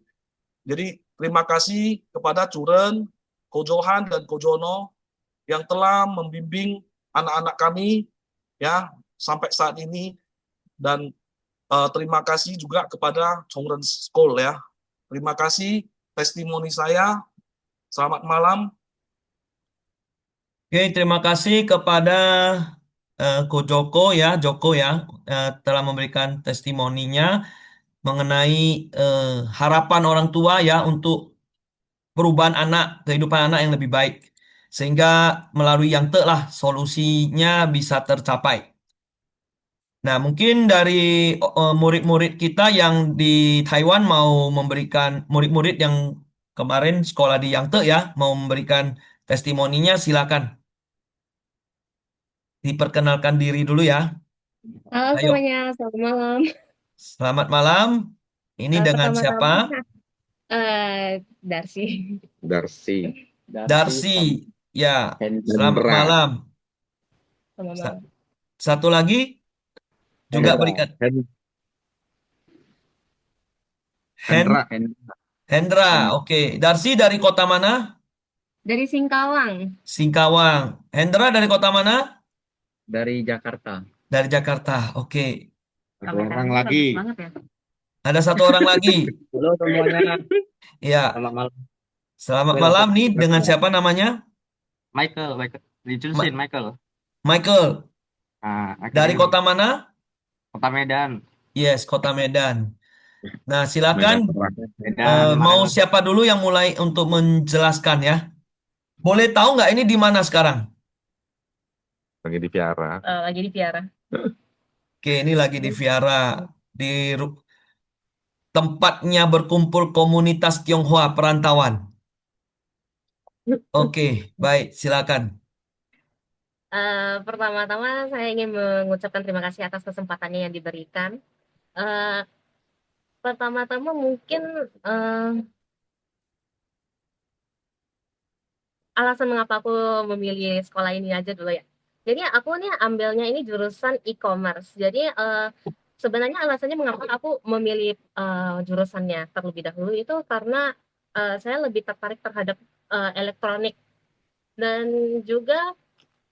Jadi terima kasih kepada Curen, Ko Johan, dan Ko Jono yang telah membimbing anak-anak kami ya sampai saat ini, dan terima kasih juga kepada Chongren School ya. Terima kasih testimoni saya. Selamat malam. Oke, terima kasih kepada Ko Joko ya, telah memberikan testimoninya mengenai harapan orang tua ya untuk perubahan kehidupan anak yang lebih baik. Sehingga melalui yang lah solusinya bisa tercapai. Nah, mungkin dari murid-murid kita yang di Taiwan mau memberikan, murid-murid yang kemarin sekolah di Yangte ya, mau memberikan testimoninya, silakan. Diperkenalkan diri dulu ya. Halo Ayo, semuanya, selamat malam. selamat malam. Ini dengan siapa? Pertama-tama, Darcy. Darcy. Darcy. Ya, selamat Hendra. malam. Selamat Sa- malam. Satu lagi juga berikan. Hendra. Hendra, oke. Darsi dari kota mana? Dari Singkawang. Singkawang. Hendra dari kota mana? Dari Jakarta. Dari Jakarta, oke. Satu orang lagi. Bagus banget ya. Ada satu orang lagi. Halo semuanya, Ya, selamat malam. selamat Welcome. malam nih. Dengan siapa namanya? Michael, dicusin Michael. Michael. Nah, Dari akhirnya kota mana? Kota Medan. Yes, kota Medan. Nah, silakan. Medan. Mau siapa dulu yang mulai untuk menjelaskan ya? Boleh tahu nggak ini di mana sekarang? Lagi di Piara. Lagi di Piara. Oke, ini lagi di Viara, di tempatnya berkumpul komunitas Tionghoa perantauan. Oke, baik, silakan. Pertama-tama saya ingin mengucapkan terima kasih atas kesempatannya yang diberikan. Eh, Pertama-tama mungkin alasan mengapa aku memilih sekolah ini aja dulu ya. Jadi aku nih ambilnya ini jurusan e-commerce. Jadi sebenarnya alasannya mengapa aku memilih jurusannya terlebih dahulu itu karena saya lebih tertarik terhadap elektronik dan juga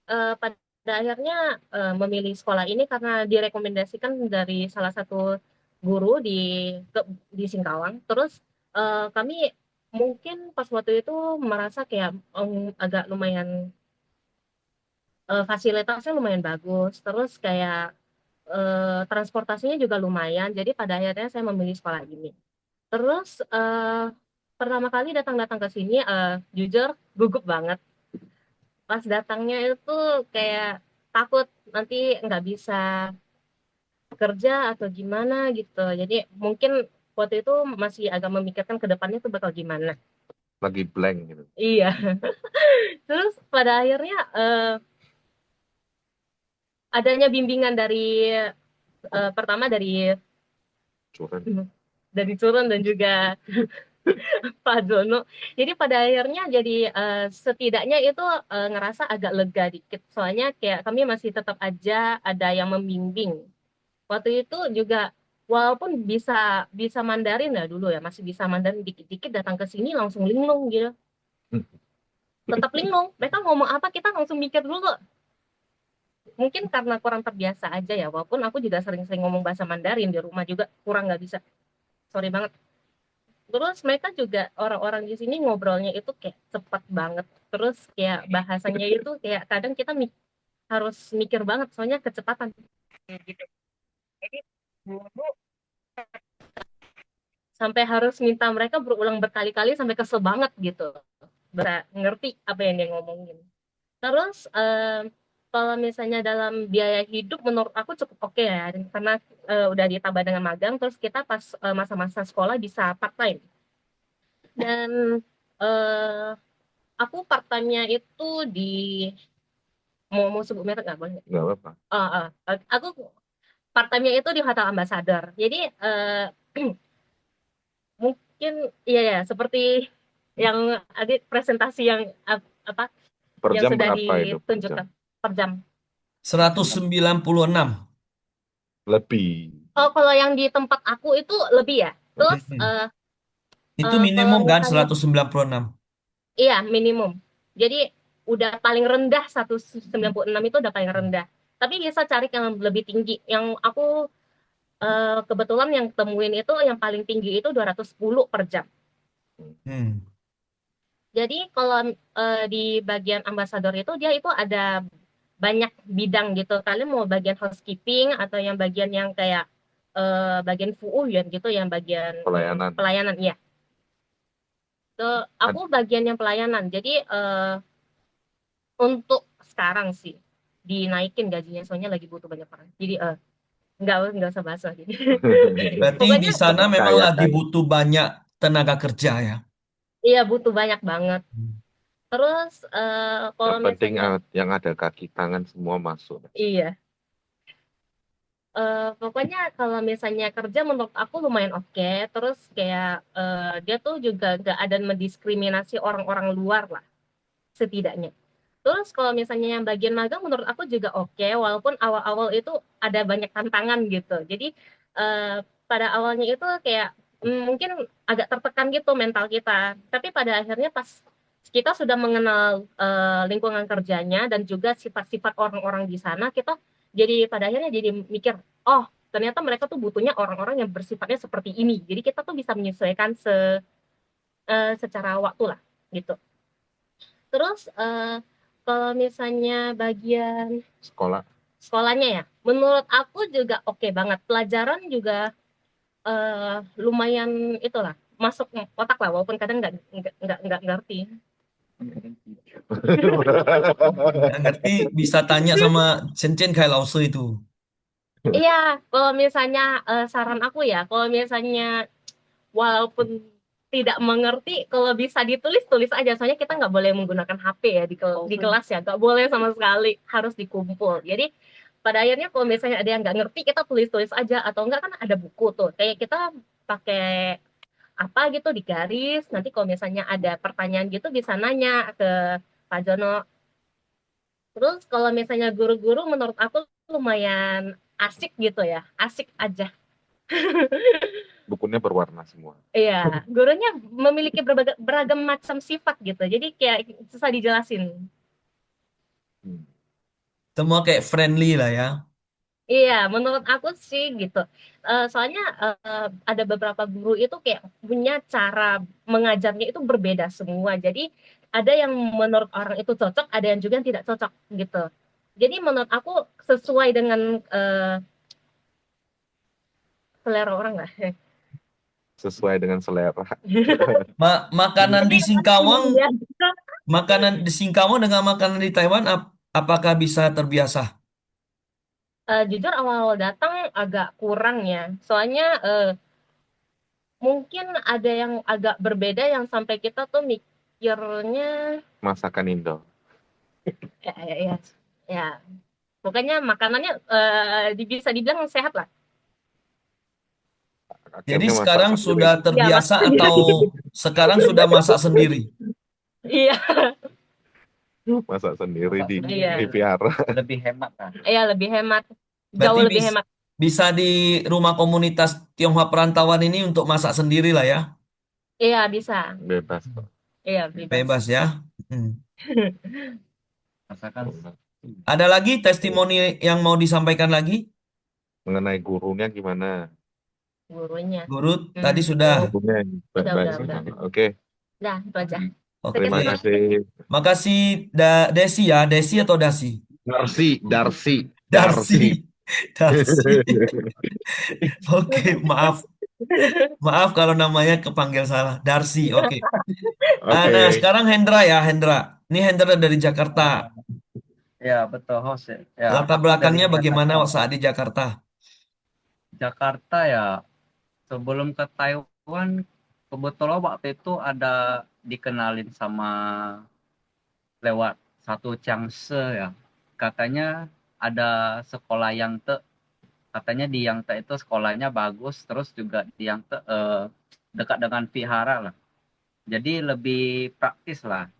pada akhirnya memilih sekolah ini karena direkomendasikan dari salah satu guru di Singkawang. Terus kami mungkin pas waktu itu merasa kayak agak lumayan fasilitasnya lumayan bagus. Terus kayak transportasinya juga lumayan. Jadi pada akhirnya saya memilih sekolah ini. Terus pertama kali datang ke sini jujur gugup banget. Pas datangnya itu kayak takut nanti nggak bisa kerja atau gimana gitu. Jadi mungkin waktu itu masih agak memikirkan ke depannya tuh bakal gimana. Lagi blank gitu. Iya. Terus pada akhirnya adanya bimbingan dari pertama dari Curun dan juga Pak Dono. Jadi pada akhirnya jadi setidaknya itu ngerasa agak lega dikit. Soalnya kayak kami masih tetap aja ada yang membimbing. Waktu itu juga walaupun bisa Mandarin ya dulu ya, masih bisa Mandarin dikit-dikit datang ke sini langsung linglung gitu. Tetap linglung. Mereka ngomong apa kita langsung mikir dulu. Mungkin karena kurang terbiasa aja ya, walaupun aku juga sering-sering ngomong bahasa Mandarin di rumah juga kurang nggak bisa. Sorry banget. Terus mereka juga orang-orang di sini ngobrolnya itu kayak cepat banget. Terus kayak bahasanya itu kayak kadang kita harus mikir banget soalnya kecepatan gitu. Jadi dulu sampai harus minta mereka berulang berkali-kali sampai kesel banget gitu. Ngerti apa yang dia ngomongin. Terus kalau misalnya dalam biaya hidup menurut aku cukup oke ya karena udah ditambah dengan magang terus kita pas masa-masa sekolah bisa part time. Dan aku part time-nya itu di mau sebut merek nggak boleh? Nggak apa-apa. Aku part time-nya itu di Hotel Ambassador. Jadi mungkin iya ya seperti yang ada presentasi yang apa Per yang jam sudah berapa itu? ditunjukkan per jam. 196. Lebih. Oh, kalau yang di tempat aku itu lebih ya. Terus Itu kalau minimum kan misalnya 196. iya minimum. Jadi udah paling rendah 196 itu udah paling rendah. Tapi bisa cari yang lebih tinggi. Yang aku kebetulan yang temuin itu yang paling tinggi itu 210 per jam. Jadi kalau di bagian ambasador itu dia itu ada banyak bidang gitu. Kalian mau bagian housekeeping atau yang bagian yang kayak bagian fuuyuan gitu, yang bagian pelayanan iya. Aku bagian yang pelayanan. Jadi untuk sekarang sih dinaikin gajinya soalnya lagi butuh banyak orang. Jadi nggak usah bahas lagi. Berarti di sana memang lagi butuh banyak tenaga kerja ya. Iya butuh banyak banget. Terus kalau yang penting misalnya yang ada kaki tangan semua masuk. iya. Pokoknya kalau misalnya kerja menurut aku lumayan oke. Terus kayak dia tuh juga nggak ada mendiskriminasi orang-orang luar lah setidaknya. Terus kalau misalnya yang bagian magang menurut aku juga oke, walaupun awal-awal itu ada banyak tantangan gitu. Jadi pada awalnya itu kayak mungkin agak tertekan gitu mental kita. Tapi pada akhirnya pas kita sudah mengenal lingkungan kerjanya dan juga sifat-sifat orang-orang di sana, kita jadi pada akhirnya jadi mikir, oh ternyata mereka tuh butuhnya orang-orang yang bersifatnya seperti ini. Jadi kita tuh bisa menyesuaikan secara waktu lah gitu. Terus kalau misalnya bagian Sekolah. sekolahnya ya, menurut aku juga oke banget. Pelajaran juga lumayan itulah masuk otak lah, walaupun kadang nggak ngerti. Nggak ngerti bisa tanya sama Chen kayak Lause itu. Iya, kalau misalnya saran aku ya, kalau misalnya walaupun tidak mengerti, kalau bisa ditulis tulis aja. Soalnya kita nggak boleh menggunakan HP ya di kelas ya, nggak boleh sama sekali, harus dikumpul. Jadi pada akhirnya kalau misalnya ada yang nggak ngerti, kita tulis-tulis aja, atau enggak kan ada buku tuh, kayak kita pakai apa gitu di garis. Nanti kalau misalnya ada pertanyaan gitu bisa nanya ke Pak Jono. Terus kalau misalnya guru-guru menurut aku lumayan asik gitu ya, asik aja. Bukunya berwarna semua. Iya, gurunya memiliki beragam macam sifat gitu. Jadi kayak susah dijelasin. Semua kayak friendly lah ya. Iya, menurut aku sih gitu. Soalnya ada beberapa guru itu kayak punya cara mengajarnya itu berbeda semua. Jadi ada yang menurut orang itu cocok, ada yang juga yang tidak cocok gitu. Jadi menurut aku sesuai dengan selera orang lah. Sesuai dengan selera. Makanan Jadi di Singkawang, ya, makanan di Singkawang dengan makanan di Taiwan, apakah bisa terbiasa? jujur awal-awal datang agak kurang ya. Soalnya mungkin ada yang agak berbeda yang sampai kita tuh mikirnya Masakan Indo. ya pokoknya makanannya bisa dibilang sehat lah. Jadi Akhirnya masak sekarang sendiri. sudah Ya, terbiasa masak atau sendiri. sekarang sudah masak sendiri? Iya, Masak sendiri Masak di sendiri. iya, Vihara. Lebih hemat kan. iya lebih hemat, Berarti jauh lebih hemat. bisa di rumah komunitas Tionghoa perantauan ini untuk masak sendiri lah ya. Iya bisa, Bebas. iya bebas. Bebas ya. Hmm. Masakan Ada lagi testimoni yang mau disampaikan lagi? Mengenai gurunya gimana? Gurunya. Guru tadi sudah. Gurunya baik. Udah. Oke. Nah itu aja. Oke. Terima kasih. Makasih Desi ya, Desi atau Dasi? Darcy. Darcy. Oke, maaf. Maaf kalau namanya kepanggil salah. Darcy, oke. Oke. Nah, sekarang Hendra ya, Hendra. Ini Hendra dari Jakarta. ya betul host ya. Ya, Latar aku belakangnya dari bagaimana Jakarta. saat di Jakarta? Jakarta ya, sebelum ke Taiwan kebetulan waktu itu ada dikenalin sama lewat satu Changse ya. Katanya ada sekolah yang katanya di Yangtze itu sekolahnya bagus, terus juga di Yangtze dekat dengan vihara lah. Jadi lebih praktis lah.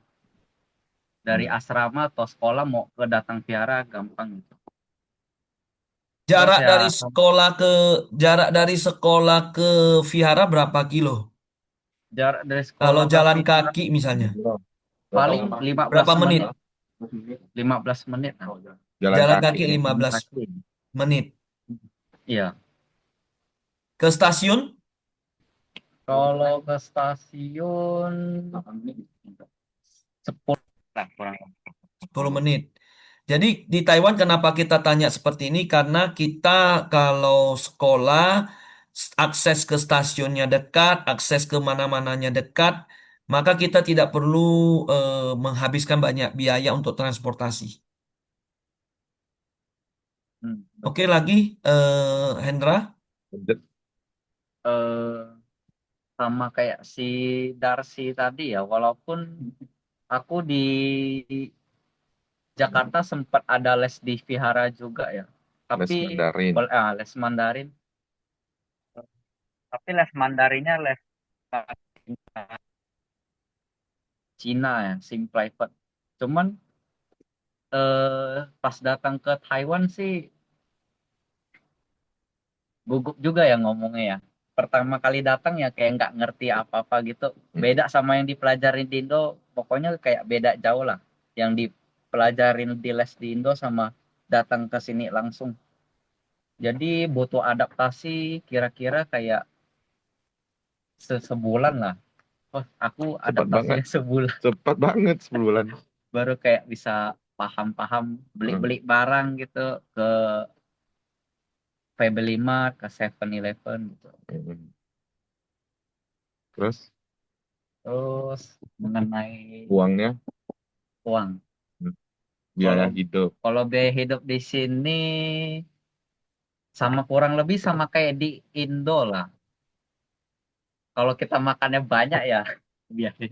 Dari asrama atau sekolah mau ke datang vihara gampang gitu. Jarak Terus ya jarak dari sekolah ke vihara berapa kilo? jarak dari Kalau sekolah ke jalan vihara kaki misalnya. paling 15 Berapa menit? 15 menit. Jalan kaki 15 menit. Iya. Ke stasiun? Kalau ke stasiun 10 lah kurang. 10 menit. Jadi di Taiwan kenapa kita tanya seperti ini? Karena kita kalau sekolah akses ke stasiunnya dekat, akses ke mana-mananya dekat, maka kita tidak perlu menghabiskan banyak biaya untuk transportasi. Oke, lagi Hendra. Sama kayak si Darcy tadi ya, walaupun aku di Jakarta sempat ada les di Vihara juga ya. Tapi les Mandarin. Tapi les Mandarinnya les Cina ya, sim private. Cuman pas datang ke Taiwan sih gugup juga ya ngomongnya ya. Pertama kali datang ya kayak nggak ngerti apa-apa gitu. Beda sama yang dipelajarin di Indo, pokoknya kayak beda jauh lah. Yang dipelajarin di les di Indo sama datang ke sini langsung. Jadi butuh adaptasi kira-kira kayak sebulan lah. Oh, aku Cepat adaptasinya banget. sebulan Cepat banget sebulan. baru kayak bisa paham-paham beli-beli barang gitu ke Family Mart, ke 7-Eleven gitu. Terus Terus mengenai uangnya, uang. biaya Kalau hidup. kalau biaya hidup di sini sama kurang lebih sama kayak di Indo lah. Kalau kita makannya banyak ya biasa.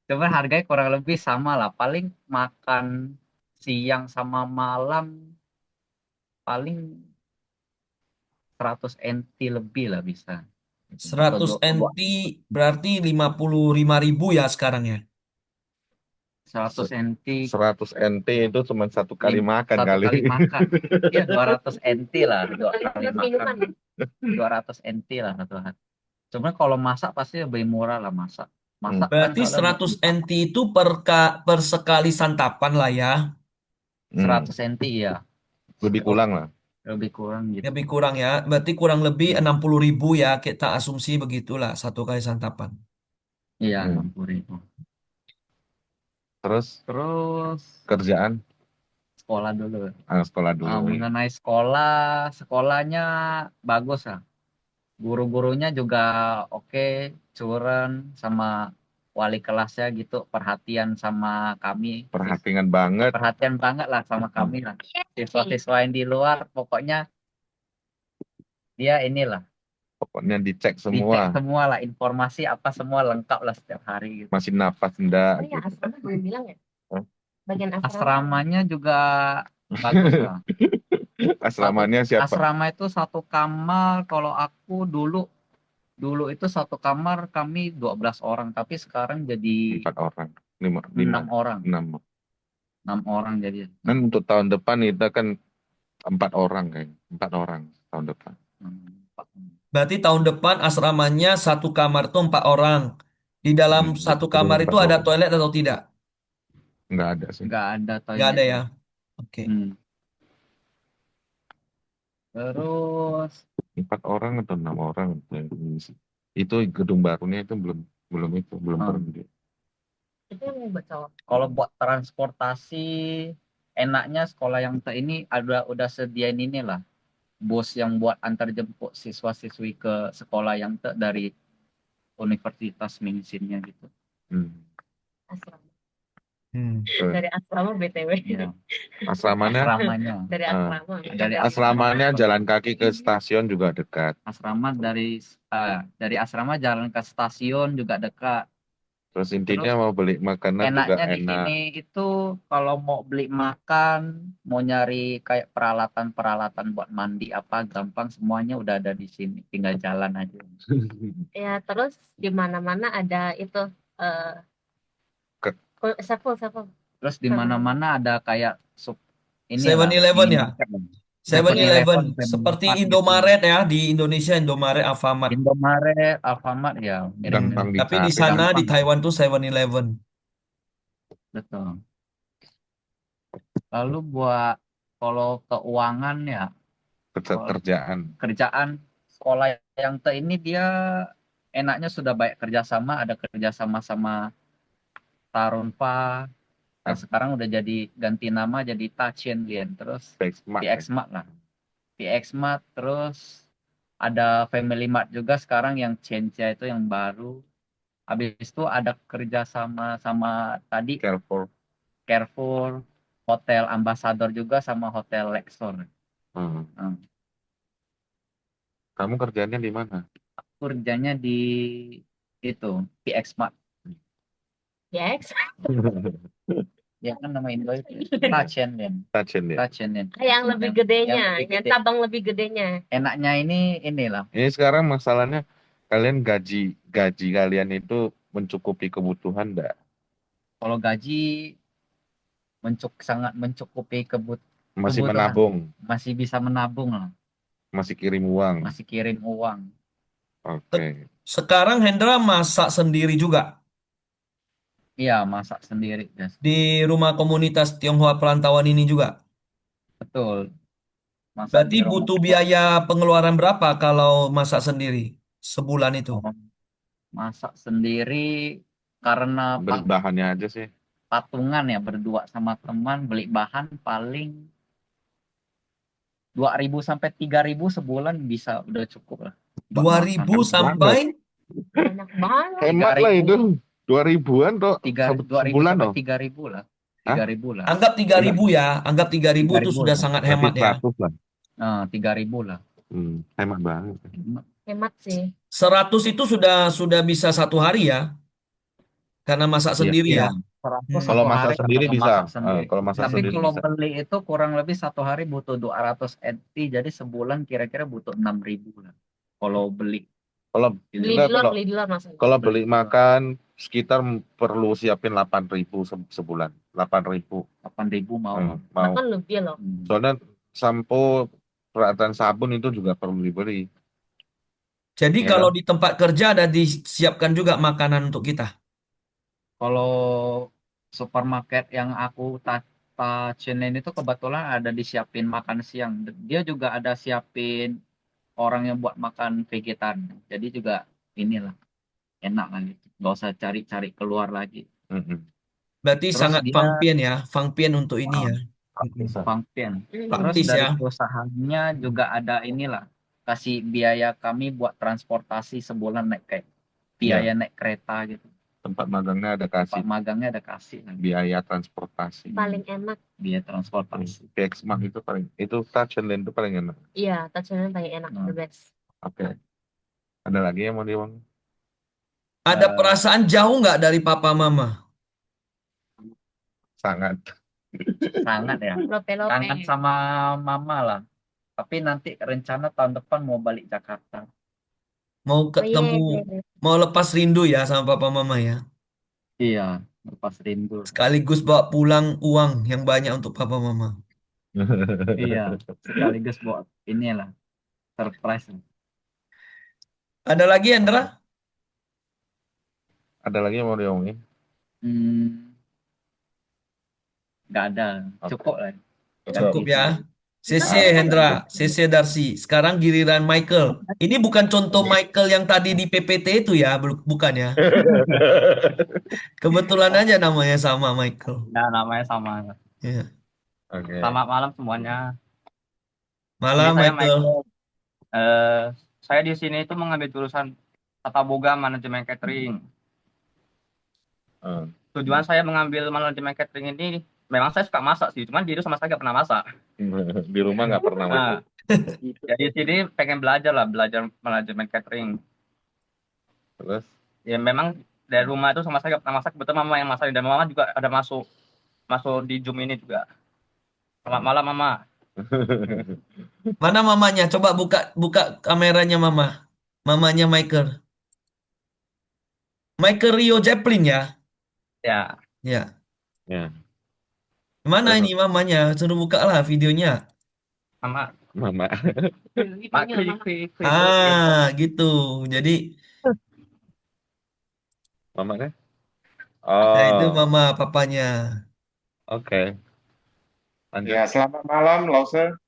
Cuman harganya kurang lebih sama lah. Paling makan siang sama malam paling 100 NT lebih lah bisa. 100 NT berarti 55.000 ya sekarang ya. 100 NT 100 NT itu cuma satu kali makan satu kali. kali makan. Iya 200 NT lah dua kali Plus makan. minuman. 200 NT lah satu hari. Cuman kalau masak pasti lebih murah lah masak. Masak kan Berarti soalnya 100 NT itu per sekali santapan lah ya. 100 NT ya. Lebih kurang lah. Lebih kurang gitu. Lebih kurang ya. Berarti kurang lebih 60.000 ya. Kita asumsi begitulah satu kali santapan. Iya 60.000. Terus Terus kerjaan, sekolah dulu. sekolah dulu. Mengenai sekolahnya bagus lah. Guru-gurunya juga oke, curen sama wali kelasnya gitu, perhatian sama kami. Perhatian banget. Perhatian banget lah sama kami lah. Siswa-siswa yang di luar pokoknya dia inilah Pokoknya dicek dicek semua. semua lah, informasi apa semua lengkap lah setiap hari gitu. Masih napas enggak? Oh ya, asrama belum bilang ya? Hah? Bagian asrama. Asramanya juga bagus lah. Asramanya siapa? Asrama itu satu kamar. Kalau aku dulu itu satu kamar kami 12 orang, tapi sekarang jadi 4 orang. 6 orang. 6. 6 orang jadi. Kan untuk tahun depan kita kan 4 orang kayaknya. 4 orang tahun depan. Berarti tahun depan asramanya satu kamar tuh 4 orang. Di dalam satu kamar itu ada toilet atau tidak? Enggak ada sih. Enggak ada toilet. Enggak ada ya. Oke. Terus 4 orang atau 6 orang itu gedung barunya itu belum berhenti. Itu yang buat cowok. Kalau buat transportasi enaknya sekolah yang ini udah sediain inilah bus yang buat antar jemput siswa-siswi ke sekolah yang dari universitas medisinnya gitu. Asrama. Dari asrama BTW. Ya. Asramanya Dari asramanya jalan kaki ke stasiun juga dekat. Asrama dari asrama jalan ke stasiun juga dekat. Terus intinya mau beli makanan juga Enaknya di enak. sini itu kalau mau beli makan, mau nyari kayak peralatan buat mandi apa gampang, semuanya udah ada di sini, tinggal jalan aja. Ya, terus di mana-mana ada itu Sevel. Terus di mana-mana ada kayak ini 7-Eleven ya? 7-Eleven seperti Indomaret ya, di Indonesia Indomaret, Alfamart. Alfamart ya. Gampang Tapi dicari. di sana di Taiwan tuh 7-Eleven. Betul. Lalu buat kalau keuangan ya kerjaan sekolah yang ini dia enaknya sudah baik kerjasama, ada kerjasama sama Tarunpa. Nah, sekarang udah jadi ganti nama jadi Tachien Lien, terus PXMart lah. PXMart terus ada Family Mart juga sekarang yang Chencha itu yang baru. Habis itu ada kerjasama sama tadi Carrefour, Hotel Ambassador juga sama Hotel Lexor. Kamu kerjanya di mana? Kerjanya di itu PX Mart. PX? Ya kan nama Indo itu Tachien Lien. Yang lebih gedenya, yang cabang lebih gedenya. Enaknya inilah. Ini sekarang masalahnya kalian gaji kalian itu mencukupi kebutuhan enggak? Kalau gaji sangat mencukupi Masih kebutuhan. menabung, Masih bisa menabung lah, masih kirim uang. masih kirim uang. Oke. Sekarang Hendra masak sendiri juga Iya, masak sendiri, guys. di rumah komunitas Tionghoa perantauan ini juga. Betul. Masak Berarti di rumah. butuh biaya pengeluaran berapa kalau masak sendiri sebulan itu? Oh, masak sendiri karena Beli bahannya aja sih. patungan ya, berdua sama teman beli bahan paling 2.000 sampai 3.000 sebulan bisa udah cukup lah. Buat 2.000 makan. sampai Banyak banget. Hemat lah 3.000. itu. 2.000-an toh 2.000 sebulan sampai loh. 3.000 lah. Hah? 3.000 lah. anggap 3.000 ya, anggap 3.000 itu 3.000 sudah lah. sangat Berarti hemat ya. 100 lah. 3.000 lah. Hemat banget. Hemat sih. 100 itu sudah bisa 1 hari ya, karena masak Iya. sendiri Iya, ya. 100 Kalau satu masak hari sendiri kalau bisa. masak sendiri. Kalau masak Tapi sendiri kalau bisa. beli itu kurang lebih 1 hari butuh 200 NT, jadi sebulan kira-kira butuh 6.000 lah. Kalau beli. Kalau Beli enggak, di luar, kalau beli di luar maksudnya. kalau beli makan sekitar perlu siapin 8.000 sebulan. 8.000. 8.000 mau. mau. Bahkan lebih loh. Soalnya sampo, peralatan sabun itu juga perlu dibeli. Jadi Ya kalau kan? di tempat kerja ada disiapkan juga makanan untuk kita. Kalau supermarket yang aku touchin itu kebetulan ada disiapin makan siang. Dia juga ada siapin orang yang buat makan vegetarian. Jadi juga inilah enak lah gitu. Gak usah cari-cari keluar lagi. Berarti Terus sangat dia fangpian untuk ini ya. Function. Terus Praktis dari ya. perusahaannya juga ada inilah, kasih biaya kami buat transportasi sebulan naik kayak biaya naik kereta gitu. Tempat magangnya ada Tempat kasih magangnya ada kasih biaya transportasi. Paling enak. biaya transportasi. PX Smart itu Touch and Learn itu paling enak. Iya, touchnya paling enak, the best. Oke. Ada lagi yang mau diomong? Ada perasaan jauh nggak dari papa mama? Sangat. Sangat ya. Lope-lope. Kangen sama mama lah. Tapi nanti rencana tahun depan mau balik Jakarta. Mau ketemu, mau lepas rindu ya sama papa mama ya. Iya, lepas rindu. Sekaligus bawa pulang uang yang banyak untuk papa mama. Iya, sekaligus buat inilah surprise. Ada lagi Hendra? Ada lagi yang mau diomongin? Nggak ada, cukup lah. Cukup ya. CC Hendra, CC Darcy. Sekarang giliran Michael. Ini bukan contoh Michael yang tadi di PPT itu ya, bukan ya. Kebetulan aja namanya sama Michael. Ya, namanya sama. Ya. Selamat malam semuanya. Malam Ini saya Michael. Saya di sini itu mengambil jurusan Tata Boga Manajemen Catering. Tujuan saya mengambil manajemen catering ini, memang saya suka masak sih, cuman di rumah sama saya nggak pernah masak. Di rumah nggak pernah masak. Jadi di sini pengen belajar manajemen catering. Terus? Ya memang dari rumah itu sama saya nggak pernah masak, betul mama yang masak, dan mama juga ada masuk di Zoom ini juga. Selamat malam mama. Mana mamanya? Coba buka kameranya mama. Mamanya Michael. Michael Rio Joplin ya? Ya. Ya. Ya. Mana ini mamanya? Suruh buka lah videonya. Mama. Gitu. Jadi Mama kan? nah, itu mama papanya. Oke. Ya, selamat malam Lause.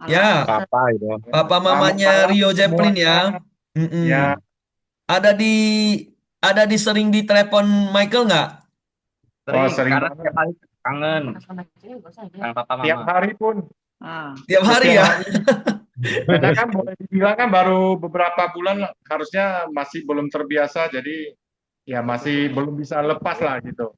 Ya. Papa itu. Papa mamanya Rio Joplin ya. Ya. Ada sering di telepon Michael nggak? Sering karena tiap hari kangen. Papa mama. Tiap hari pun. Tiap hari ya. Karena kan boleh dibilang kan baru beberapa bulan harusnya masih belum terbiasa, jadi ya masih belum bisa lepas lah gitu.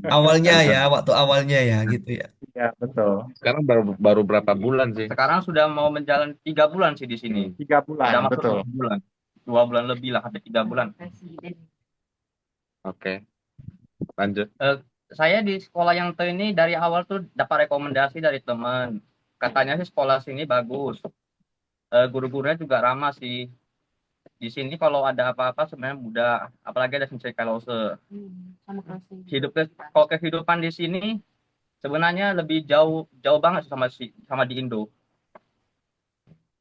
Awalnya ya, waktu awalnya ya gitu ya. Ya betul. Sekarang baru berapa bulan sih? Sekarang sudah mau menjalan 3 bulan sih di sini. 3 bulan, sudah masuk betul. 2 bulan. 2 bulan lebih lah, hampir 3 bulan. Oke. Lanjut. Saya di sekolah yang ini dari awal tuh dapat rekomendasi dari teman. Katanya sih sekolah sini bagus. Guru-gurunya juga ramah sih. Di sini kalau ada apa-apa sebenarnya mudah, apalagi ada sensei Lause. Kalau kehidupan di sini sebenarnya lebih jauh banget sama di Indo.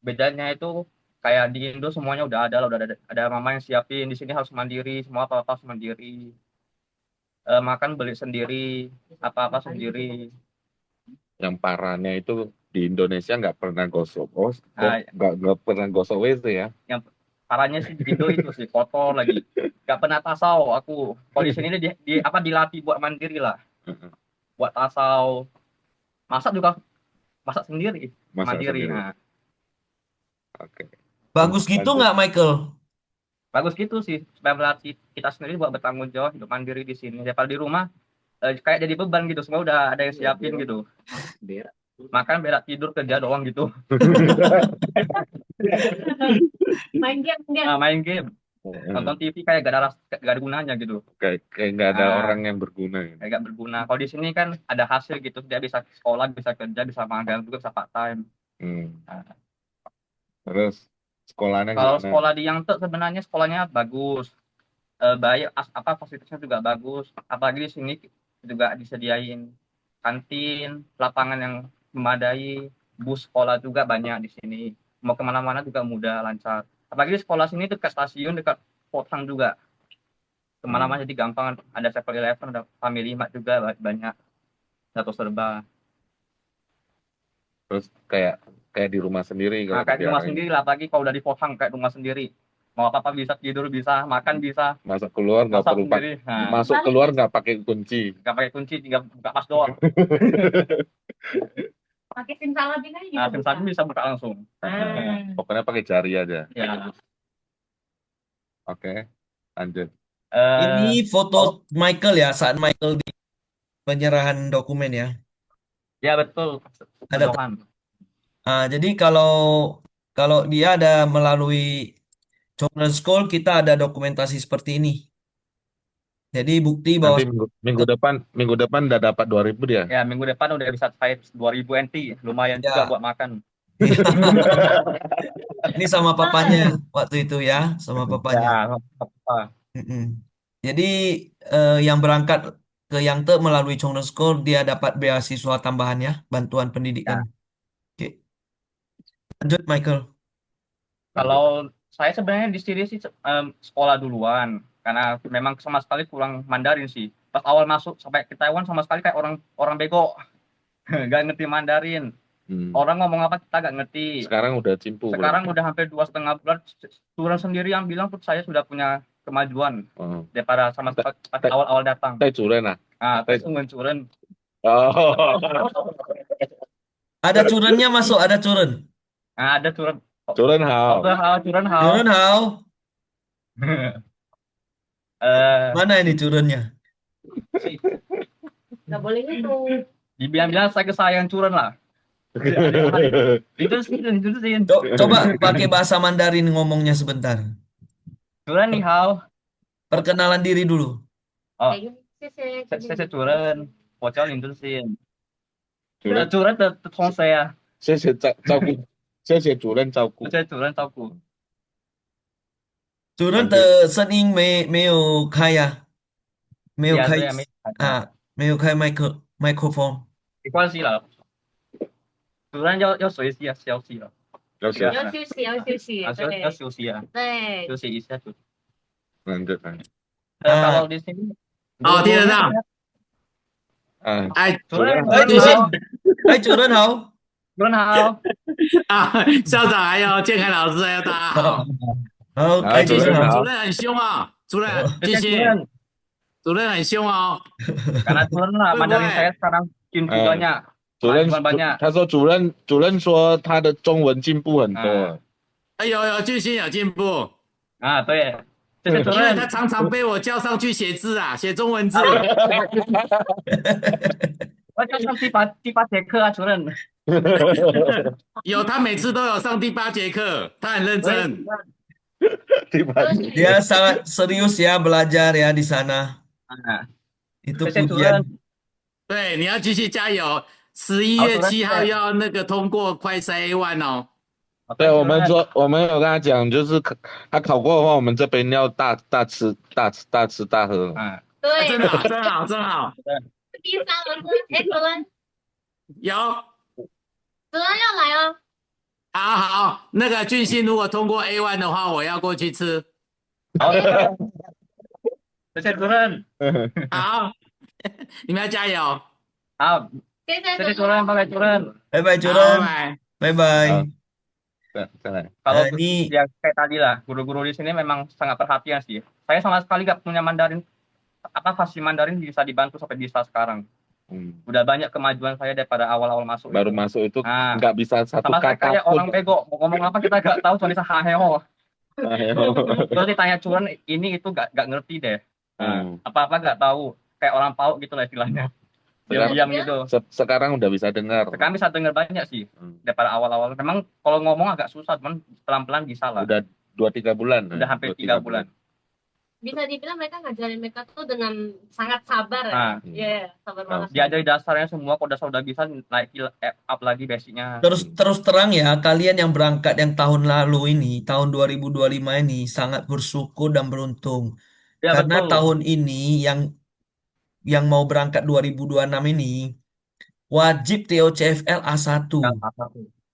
Bedanya itu kayak di Indo semuanya udah ada lah, udah ada mama yang siapin. Di sini harus mandiri, semua apa-apa harus mandiri. Makan beli sendiri, apa-apa sendiri. Yang parahnya itu di Indonesia nggak pernah gosok, Nah, nggak pernah gosok WC ya. yang parahnya sih di Indo itu sih kotor lagi. Gak pernah tasau aku. Kalau di sini dilatih buat mandiri lah. Buat tasau. Masak juga masak sendiri, Masak mandiri. sendiri. Nah, Oke. Bagus gitu Lanjut. nggak, Michael? bagus gitu sih supaya melatih kita sendiri buat bertanggung jawab hidup mandiri di sini. Daripada di rumah kayak jadi beban gitu, semua udah ada yang siapin gitu. Makan, berak, tidur, kerja doang gitu. Main game, Main game, nonton TV kayak gak ada gunanya gitu. Kayak nggak ada Ah. orang yang berguna gitu. Kayak gak berguna. Kalau di sini kan ada hasil gitu, dia bisa sekolah, bisa kerja, bisa magang juga, bisa part time. Nah, Terus sekolahnya kalau gimana? sekolah di Yangte sebenarnya sekolahnya bagus, baik, fasilitasnya juga bagus. Apalagi di sini juga disediain kantin, lapangan yang memadai, bus sekolah juga banyak di sini. Mau kemana-mana juga mudah, lancar. Apalagi di sekolah sini dekat stasiun, dekat Potang juga. Kemana-mana jadi gampang. Ada 7-Eleven, ada Family Mart juga banyak. Satu serba. Terus kayak di rumah sendiri kalau Kayak di rumah kerjaan. sendiri lah, apalagi kalau udah di Potang kayak rumah sendiri. Mau apa-apa bisa, tidur bisa, makan bisa, Masuk keluar nggak masak perlu sendiri. Nah, masuk keluar nggak pakai kunci. nggak pakai kunci, tinggal buka pas doang. pakai simsalabim aja gitu. Nah, simsalabim bisa buka langsung. Pokoknya pakai jari aja. Ya. Oke, lanjut. Ini foto Michael ya, saat Michael di penyerahan dokumen ya. Ya betul. Ada. Johan. Jadi kalau dia ada melalui Children's School, kita ada dokumentasi seperti ini. Jadi bukti bahwa Nanti minggu depan udah dapat 2.000 dia. Ya, minggu depan udah bisa capai 2.000 NT. Lumayan Ya. juga buat makan. ini sama papanya waktu itu ya, sama papanya. Ya, apa. Jadi yang berangkat ke Yangte melalui Children's School, dia dapat beasiswa tambahan ya, bantuan pendidikan. Oke. Lanjut Michael. Kalau saya sebenarnya di sini sih sekolah duluan, karena memang sama sekali kurang Mandarin sih. Pas awal masuk sampai ke Taiwan sama sekali kayak orang bego, gak ngerti Mandarin. Orang ngomong apa kita gak ngerti. Sekarang udah cimpu. Sekarang udah hampir 2,5 bulan, turun sendiri yang bilang tuh saya sudah punya kemajuan daripada sama awal-awal datang. Curen ah. Curen. Ada curennya masuk, ada curen. Ada curen. Curen hao. Curen hao. Curen hao. Mana ini curennya? Nggak boleh itu. Dibilang-bilang saya kesayang curen lah. Itu sih. Coba pakai bahasa Mandarin ngomongnya sebentar. Curen ni hao. Perkenalan diri dulu. Saya curen. Bocor Indonesian. Curen tertong saya. 谢谢照顾，谢谢主任照顾。谢谢主任照顾。主任的声音没有开呀，没有开没有开麦克风。没关系了，主任要学习啊，休息了。要休息。要休息，要休息，对，要休息啊。对，休息一下。lanjut。kalau di sini。听得到。主任好。主任好。主任好。校长还有建凯老师还有大家好。好，继续。主任好。主任很凶啊，主任继续。主任很凶哦。Karena主任lah, Mandarin saya sekarang banyak. 主任他说主任说他的中文进步很多。有俊熙有进步。对。因为他常常被我叫上去写字啊，写中文字。我叫上第八节课啊，主任。有，他每次都有上第8节课，他很认真。Dia sangat serius ya belajar ya di sana. Itu pujian. 对，你要继续加油。11月7号要那个通过快筛A1哦。对，我们有跟他讲，就是他考过的话，我们这边要大吃大喝。对，真好，真好，真好。地上了，主人，有，主人要来哦。好好，那个俊熙如果通过 A1 的话，我要过去吃。好，谢谢主任。好，你们要加油。好，谢谢谢谢主任，拜拜主任。Bye bye好， Joran. 拜拜。 Bye bye. Sana. Kalau Ini ya kayak tadi lah, guru-guru di sini memang sangat perhatian sih. Saya sama sekali nggak punya Mandarin, fasih Mandarin bisa dibantu sampai bisa sekarang. Udah banyak kemajuan saya daripada awal-awal masuk Baru itu. masuk itu Nah, nggak bisa satu sama saya kata kayak pun. orang bego, mau ngomong apa kita nggak tahu, cuma bisa haheo. Ayo. Terus ditanya curan ini itu nggak ngerti deh. Nah, apa-apa nggak tahu, kayak orang pauk gitu lah istilahnya. Diam-diam gitu. Sekarang udah bisa dengar. Sekarang bisa dengar banyak sih daripada awal-awal. Memang kalau ngomong agak susah, cuman pelan-pelan bisa lah. Udah 2-3 bulan. Udah hampir 3 bulan. Bisa dibilang mereka ngajarin mereka tuh dengan sangat sabar Nah, ya. Sabar banget. diajari dasarnya semua, kalau dasar udah bisa naik up lagi basicnya. terus terang ya, kalian yang berangkat yang tahun lalu ini, tahun 2025 ini sangat bersyukur dan beruntung. Ya, Karena betul. tahun ini yang mau berangkat 2026 ini wajib TOCFL A1.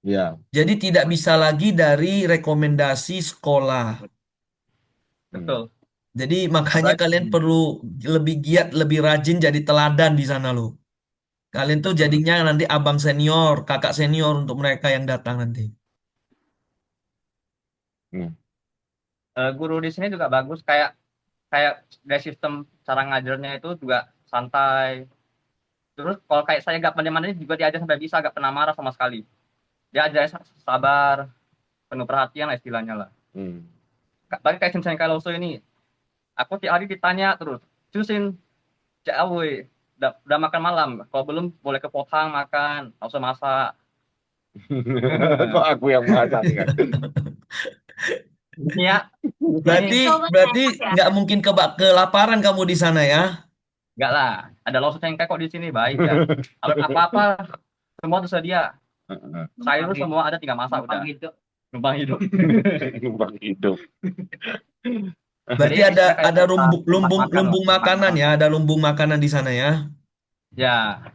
Ya. Jadi tidak bisa lagi dari rekomendasi sekolah. Betul. Jadi makanya kalian perlu lebih giat, lebih rajin jadi teladan di sana loh. Kalian tuh jadinya nanti abang senior, kakak senior untuk mereka yang datang nanti. Guru di sini juga bagus, kayak dari sistem cara ngajarnya itu juga santai. Terus kalau kayak saya nggak pandai-pandai juga diajar sampai bisa, nggak pernah marah sama sekali. Dia ajar sabar, penuh perhatian lah istilahnya lah. Bagi kayak misalnya kalau ini, aku tiap hari ditanya terus, Cusin, jauh, udah makan malam, kalau belum boleh ke Pohang makan, nggak usah masak. Kok aku yang masak kan? Ya, Berarti nggak mungkin kelaparan kamu di sana ya? Nggak lah, ada losos yang kayak kok di sini baik ya. Kalau apa-apa semua tersedia. Sayur semua ada, tinggal masak udah. Numpang hidup. Numpang hidup. Berarti ada lumbung makanan ya, ada lumbung makanan di sana ya? Ya.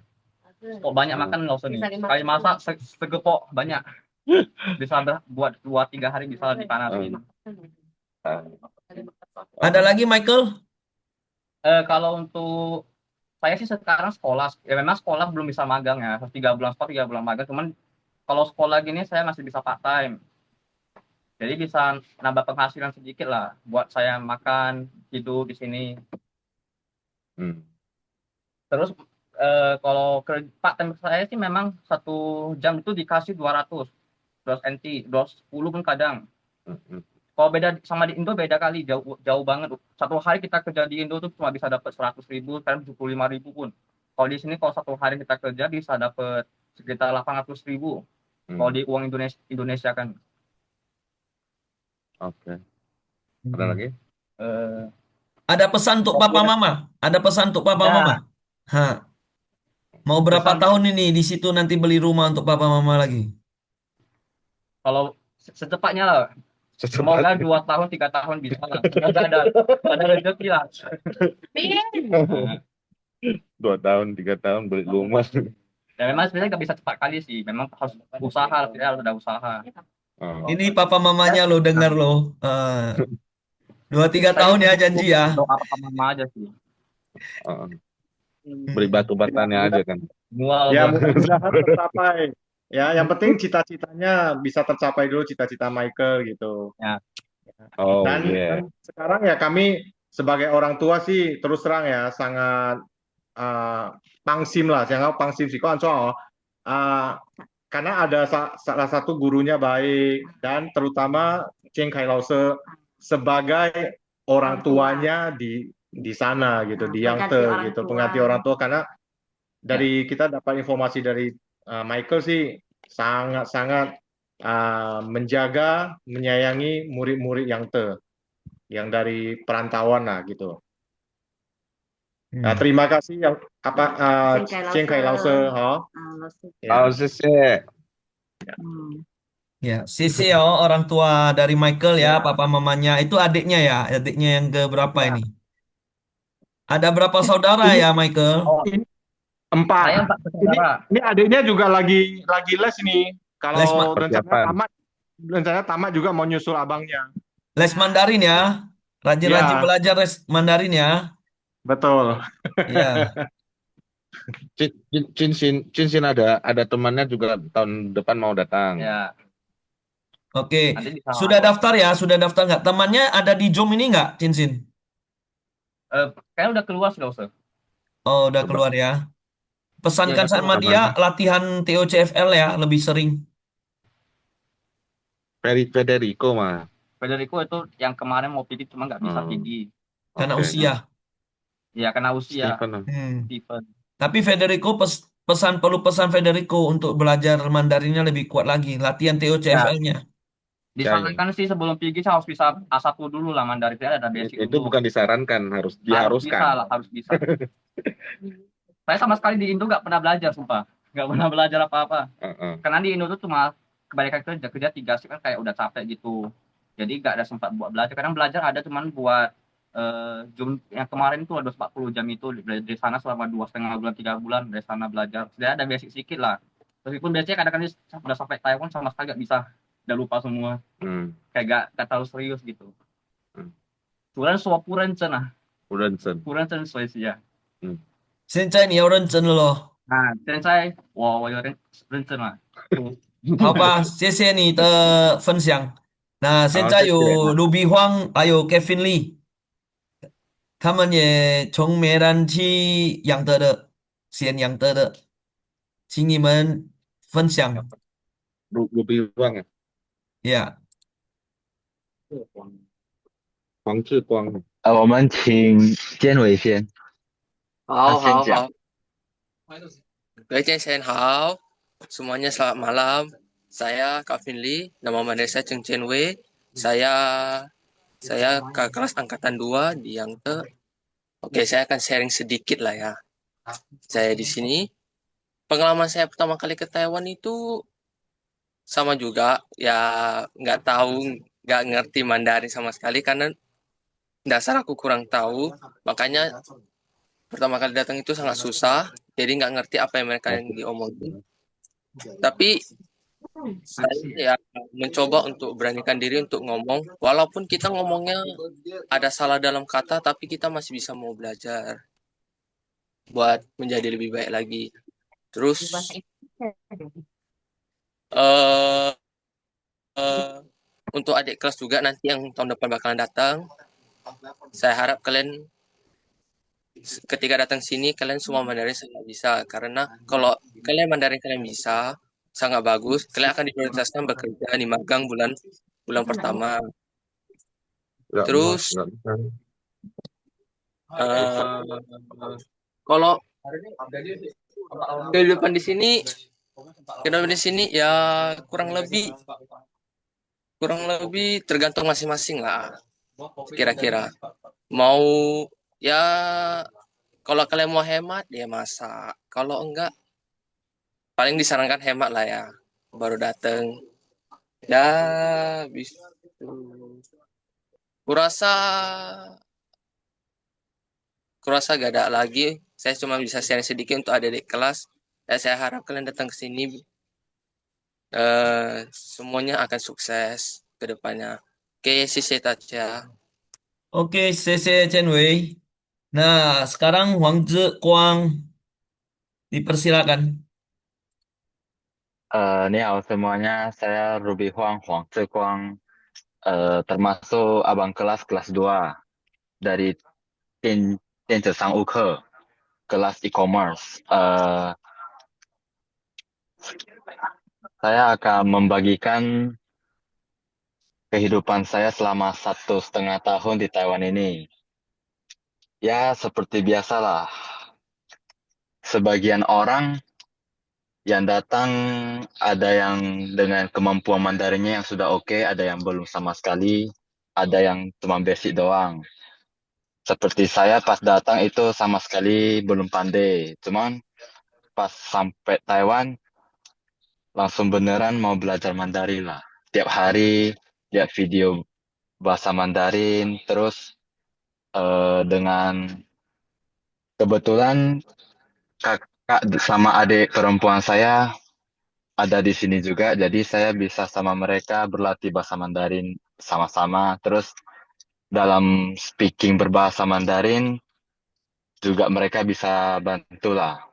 Kok banyak makan losos nih. Sekali masak segepok banyak. Bisa buat 2-3 hari bisa dipanasin. Ada lagi Michael? Kalau untuk saya sih sekarang sekolah, ya memang sekolah belum bisa magang ya, 3 bulan sekolah, 3 bulan magang. Cuman kalau sekolah gini saya masih bisa part time. Jadi bisa nambah penghasilan sedikit lah buat saya makan, hidup di sini. Terus kalau part time saya sih memang 1 jam itu dikasih 200 NT, 210 pun kadang. Kalau beda sama di Indo beda kali, jauh banget. 1 hari kita kerja di Indo tuh cuma bisa dapat 100.000, sekarang 75.000 pun. Kalau di sini kalau 1 hari kita kerja bisa dapat sekitar 800.000. Kalau di uang Indonesia kan. Oke. Ada lagi? Ada pesan untuk papa mama? Ada pesan untuk papa mama? Mau berapa tahun ini di situ nanti beli rumah untuk papa mama lagi? Kalau secepatnya lah. Semoga 2 tahun 3 tahun bisa lah. Semoga ada rezeki lah. 2 tahun 3 tahun beli rumah. Ya memang sebenarnya nggak bisa cepat kali sih. Memang harus usaha, harus ada usaha. Ini papa mamanya lo dengar lo. 2-3 tahun ya janji ya. Doa papa mama aja sih. Beli batu batanya aja kan. Ya mudah-mudahan tercapai. Ya, yang penting cita-citanya bisa tercapai dulu, cita-cita Michael gitu. Ya. Dan sekarang ya kami sebagai orang tua sih terus terang ya sangat pangsim lah, sangat pangsim sih. Karena ada salah satu gurunya baik dan terutama Cheng Kai Lause sebagai orang tuanya di sana gitu, di Yangtze gitu, pengganti orang tua. Karena dari kita dapat informasi dari Michael sih sangat-sangat menjaga, menyayangi murid-murid Yangtze yang dari perantauan lah gitu. Nah, terima kasih yang Cheng Kai Lause. Ya, Sisi orang tua dari Michael ya, papa mamanya itu adiknya ya, adiknya yang ke berapa ini? Ada berapa saudara ya Michael? Saya 4. 4 bersaudara. Ini adiknya juga lagi les nih. Les Kalau persiapan. rencananya tamat juga mau nyusul abangnya. les Mandarin ya. Rajin-rajin Ya, belajar les Mandarin ya. betul. Iya. Cincin ada temannya juga tahun depan mau datang. Ya, Oke. nanti bisa. Sudah daftar ya? Sudah daftar nggak? Temannya ada di Zoom ini nggak, Cincin? Kayaknya udah keluar sudah, Ustaz. Oh, udah Coba. keluar ya. Ya, Pesankan udah sama keluar. dia latihan TOCFL ya, lebih sering. Federico mah. Federico itu yang kemarin mau PD cuma nggak bisa Hmm. PD. Karena Oke. usia. Ya, karena usia. Stephen. Steven. Tapi Federico perlu pesan Federico untuk belajar Mandarinnya lebih kuat lagi. Latihan TOCFL-nya. Disarankan sih sebelum pergi saya harus bisa A1 dulu lah Mandarin. Ada basic Itu dulu. bukan disarankan, harus Harus bisa diharuskan. lah, harus bisa. Saya sama sekali di Indo nggak pernah belajar, sumpah. Nggak pernah belajar apa-apa. Karena di Indo tuh cuma kebanyakan kerja 3 shift kan kayak udah capek gitu. Jadi nggak ada sempat buat belajar. Kadang belajar ada cuman buat Jum yang kemarin itu ada 40 jam itu dari sana selama 2,5 bulan 3 bulan dari sana belajar. Sudah ada basic sedikit lah. Meskipun biasanya kadang-kadang udah sampai Taiwan sama sekali nggak bisa, udah lupa semua. Kayak nggak terlalu serius gitu. 主任说不认真啊，不认真，不认真学习啊。现在你要认真了咯。现在我有点认真了。好吧，谢谢你的分享。那现在有卢比荒还有 Kevin Lee，他们也从梅兰去养德的，先养德的，请你们分享。卢比旺啊， Yeah，黄志光。我们请建伟先。好先讲。好。各位先好，semuanya selamat malam. Saya Kak Finli, nama mandiri saya Cheng Chen Wei. Saya ke kelas angkatan 2 di Yangte. Oke, saya akan sharing sedikit lah ya. Saya di sini. Pengalaman saya pertama kali ke Taiwan itu sama juga, ya nggak tahu, nggak ngerti Mandarin sama sekali karena dasar aku kurang tahu. Makanya pertama kali datang itu sangat susah, jadi nggak ngerti apa yang mereka yang diomongin. Tapi saya ya mencoba untuk beranikan diri untuk ngomong, walaupun kita ngomongnya ada salah dalam kata, tapi kita masih bisa mau belajar buat menjadi lebih baik lagi. Terus untuk adik kelas juga nanti yang tahun depan bakalan datang, saya harap kalian ketika datang sini kalian semua Mandarin sangat bisa, karena kalau kalian Mandarin kalian bisa sangat bagus, kalian akan diprioritaskan bekerja di magang bulan pertama. Terus kalau kehidupan di sini ya kurang lebih tergantung masing-masing lah, kira-kira mau ya kalau kalian mau hemat ya masak, kalau enggak paling disarankan hemat lah ya baru dateng ya. Kurasa gak ada lagi, saya cuma bisa sharing sedikit untuk adik-adik kelas ya. Saya harap kalian datang ke sini semuanya akan sukses ke depannya. Oke, ya. Oke, 谢谢建伟。那sekarang Huang Zhiquang dipersilakan. 你好 semuanya, saya Ruby Huang Zhiquang, termasuk abang kelas 2 dari 电子商务课 kelas e-commerce. Saya akan membagikan kehidupan saya selama 1,5 tahun di Taiwan ini. Ya, seperti biasalah. Sebagian orang yang datang ada yang dengan kemampuan Mandarinnya yang sudah oke, ada yang belum sama sekali, ada yang cuma basic doang. Seperti saya pas datang itu sama sekali belum pandai. Cuman pas sampai Taiwan langsung beneran mau belajar Mandarin lah. Tiap hari lihat video bahasa Mandarin, terus dengan kebetulan Kak sama adik perempuan saya ada di sini juga, jadi saya bisa sama mereka berlatih bahasa Mandarin sama-sama. Terus dalam speaking berbahasa Mandarin juga mereka bisa bantu lah.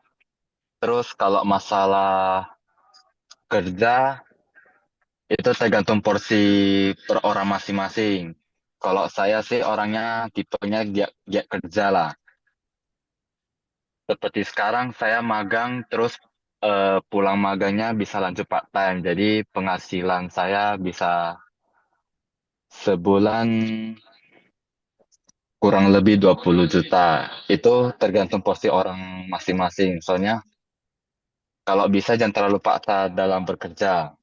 Terus kalau masalah kerja itu tergantung porsi per orang masing-masing. Kalau saya sih orangnya tipenya giat kerja lah. Seperti sekarang saya magang terus pulang magangnya bisa lanjut part time. Jadi penghasilan saya bisa sebulan kurang lebih 20 juta. Itu tergantung porsi orang masing-masing. Soalnya kalau bisa jangan terlalu paksa dalam bekerja.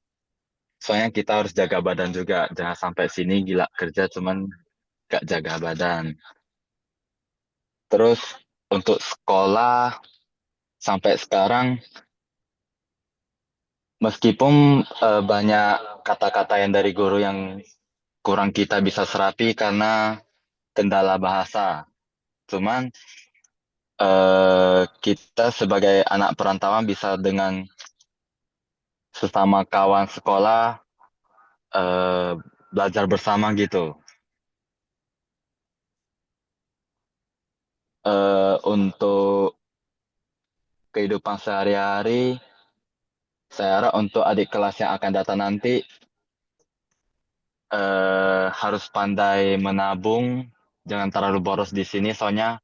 Soalnya kita harus jaga badan juga. Jangan sampai sini gila kerja cuman gak jaga badan. Terus untuk sekolah sampai sekarang meskipun banyak kata-kata yang dari guru yang kurang kita bisa serapi karena kendala bahasa. Cuman kita sebagai anak perantauan bisa dengan sesama kawan sekolah belajar bersama gitu. Untuk kehidupan sehari-hari, saya harap untuk adik kelas yang akan datang nanti harus pandai menabung, jangan terlalu boros di sini, soalnya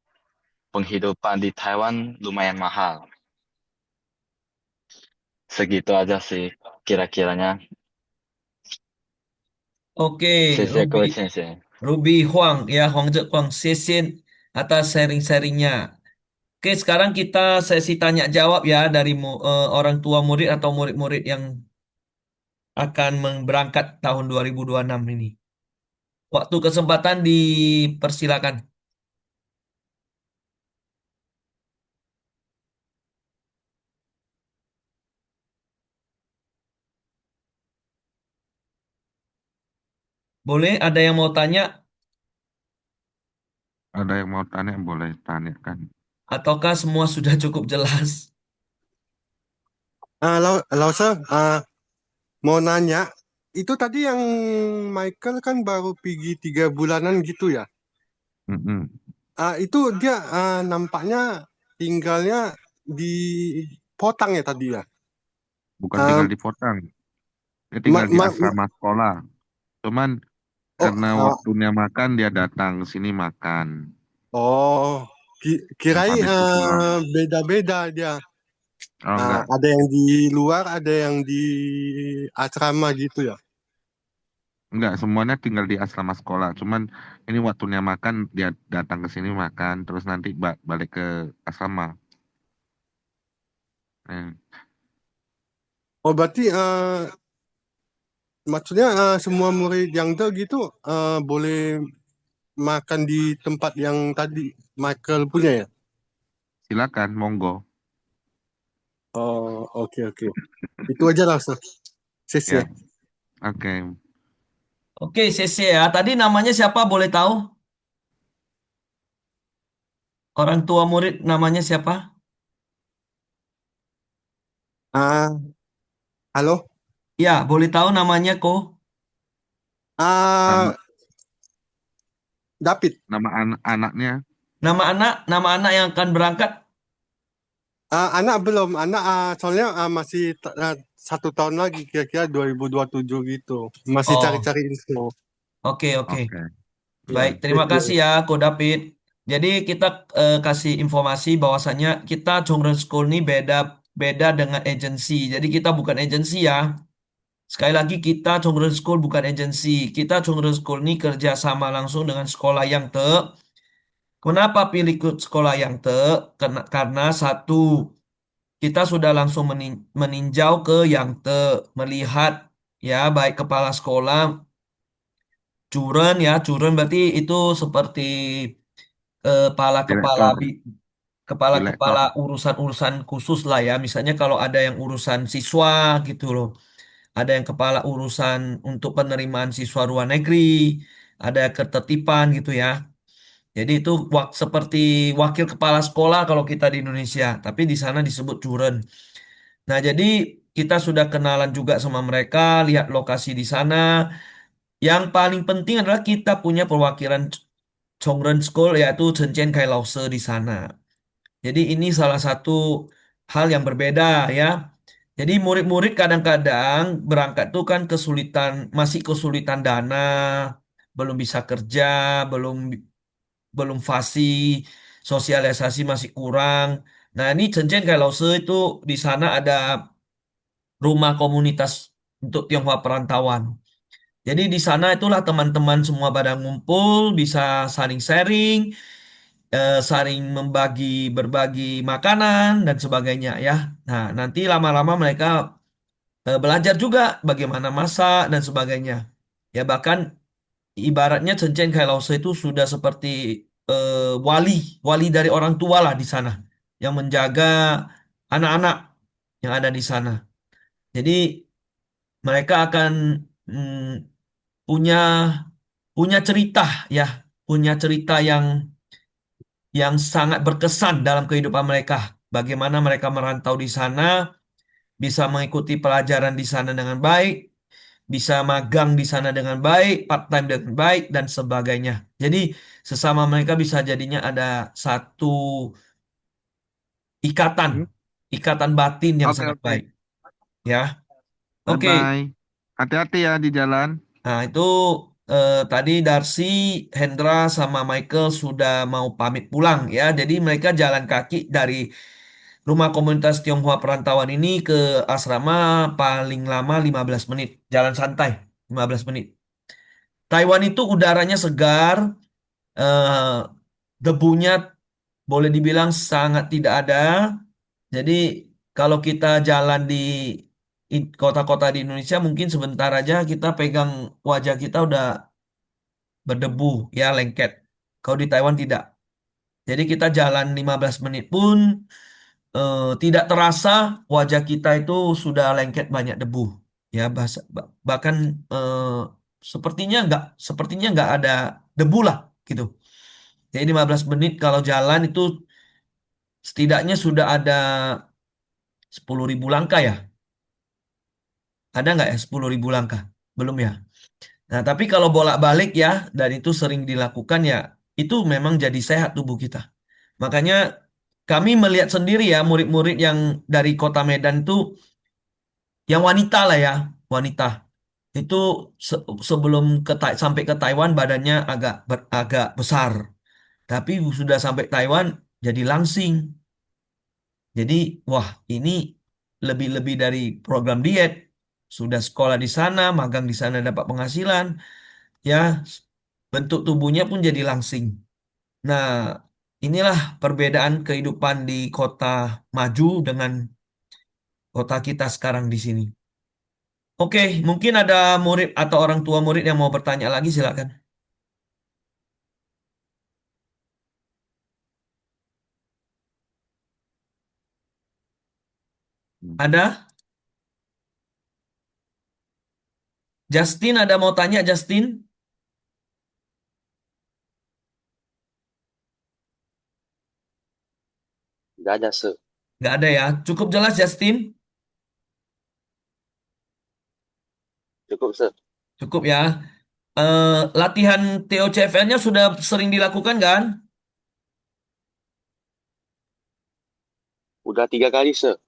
penghidupan di Taiwan lumayan mahal. Segitu aja sih kira-kiranya. Oke, 谢谢各位 Ruby 先生。 Ruby Huang ya, Huang Zhe Huang, Sesen atas sharing-sharingnya. Oke, sekarang kita sesi tanya jawab ya dari orang tua murid atau murid-murid yang akan berangkat tahun 2026 ini. Waktu kesempatan dipersilakan. Boleh, ada yang mau tanya Ada yang mau tanya boleh tanyakan. ataukah semua sudah cukup jelas? Lausa, mau nanya, itu tadi yang Michael kan baru pergi 3 bulanan gitu ya? Mm-mm. Itu dia nampaknya tinggalnya di Potang ya tadi ya? Bukan Ah, tinggal di Potang, dia tinggal di asrama sekolah. Cuman karena waktunya makan dia datang ke sini makan. Terus Kirain habis itu pulang. beda-beda dia. Oh enggak, Ada yang di luar, ada yang di asrama gitu ya? enggak semuanya tinggal di asrama sekolah. Cuman ini waktunya makan dia datang ke sini makan, terus nanti balik ke asrama. Eh, Berarti maksudnya semua murid yang ada gitu boleh makan di tempat yang tadi Michael punya ya? silakan, monggo. Oh, oke oke. Itu aja lah, Ustaz. Ya, Sesi. oke. Oke, CC ya. Tadi namanya siapa boleh tahu? Orang tua murid namanya siapa? Halo? Ya, boleh tahu namanya Ko? Nama David. nama anaknya Nama anak yang akan berangkat? Anak belum, anak soalnya masih 1 tahun lagi, kira-kira 2027 gitu. Masih Oh, cari-cari info. oke. oke. Ya, Baik, terima sesi. kasih ya, Ko David. Jadi kita kasih informasi bahwasannya kita Chongren School ini beda beda dengan agensi. Jadi kita bukan agensi ya. Sekali lagi kita Chongren School bukan agensi. Kita Chongren School ini kerja sama langsung dengan sekolah yang te. Kenapa pilih sekolah yang te? Karena satu, kita sudah langsung meninjau ke yang te, melihat ya baik kepala sekolah, curen ya, curen berarti itu seperti kepala-kepala Direktor, kepala-kepala direktor. urusan-urusan khusus lah ya. Misalnya kalau ada yang urusan siswa gitu loh. Ada yang kepala urusan untuk penerimaan siswa luar negeri, ada ketertiban gitu ya. Jadi itu seperti wakil kepala sekolah kalau kita di Indonesia, tapi di sana disebut curen. Nah, jadi kita sudah kenalan juga sama mereka, lihat lokasi di sana. Yang paling penting adalah kita punya perwakilan Chongren School, yaitu Shenzhen Kai Lause di sana. Jadi ini salah satu hal yang berbeda ya. Jadi murid-murid kadang-kadang berangkat tuh kan masih kesulitan dana, belum bisa kerja, belum belum fasih, sosialisasi masih kurang. Nah, ini Shenzhen Kai Lause itu di sana ada rumah komunitas untuk Tionghoa perantauan. Jadi di sana itulah teman-teman semua pada ngumpul, bisa saling sharing, saling berbagi makanan dan sebagainya ya. Nah, nanti lama-lama mereka belajar juga bagaimana masak dan sebagainya. Ya bahkan ibaratnya Shenzhen Kai Lause itu sudah seperti wali, wali dari orang tua lah di sana yang menjaga anak-anak yang ada di sana. Jadi mereka akan mm, punya punya cerita ya, punya cerita yang sangat berkesan dalam kehidupan mereka. Bagaimana mereka merantau di sana, bisa mengikuti pelajaran di sana dengan baik, bisa magang di sana dengan baik, part time dengan baik dan sebagainya. Jadi sesama mereka bisa jadinya ada satu ikatan, ikatan batin yang Oke, sangat oke. baik. Ya, oke. Bye-bye. Hati-hati ya di jalan. Nah, itu tadi Darcy, Hendra, sama Michael sudah mau pamit pulang ya. Jadi mereka jalan kaki dari rumah komunitas Tionghoa perantauan ini ke asrama paling lama 15 menit. Jalan santai, 15 menit. Taiwan itu udaranya segar, eh, debunya boleh dibilang sangat tidak ada. Jadi kalau kita jalan di kota-kota di Indonesia mungkin sebentar aja kita pegang wajah kita udah berdebu ya lengket. Kalau di Taiwan tidak. Jadi kita jalan 15 menit pun tidak terasa wajah kita itu sudah lengket banyak debu. Ya bahkan eh, sepertinya nggak ada debu lah gitu. Jadi 15 menit kalau jalan itu setidaknya sudah ada 10.000 langkah ya. Ada nggak ya 10.000 langkah? Belum ya. Nah, tapi kalau bolak-balik ya, dan itu sering dilakukan ya, itu memang jadi sehat tubuh kita. Makanya kami melihat sendiri ya, murid-murid yang dari kota Medan itu, yang wanita lah ya, wanita. Itu sebelum sampai ke Taiwan badannya agak besar. Tapi sudah sampai Taiwan jadi langsing. Jadi, wah ini lebih-lebih dari program diet. Sudah sekolah di sana, magang di sana dapat penghasilan. Ya, bentuk tubuhnya pun jadi langsing. Nah, inilah perbedaan kehidupan di kota maju dengan kota kita sekarang di sini. Oke, mungkin ada murid atau orang tua murid yang mau bertanya lagi, silakan. Ada? Justin, ada mau tanya, Justin? Nggak ada, Se. Nggak ada ya. Cukup jelas, Justin? Cukup, Se. Cukup ya. Latihan TOCFL-nya sudah sering dilakukan kan? Udah 3 kali, Se.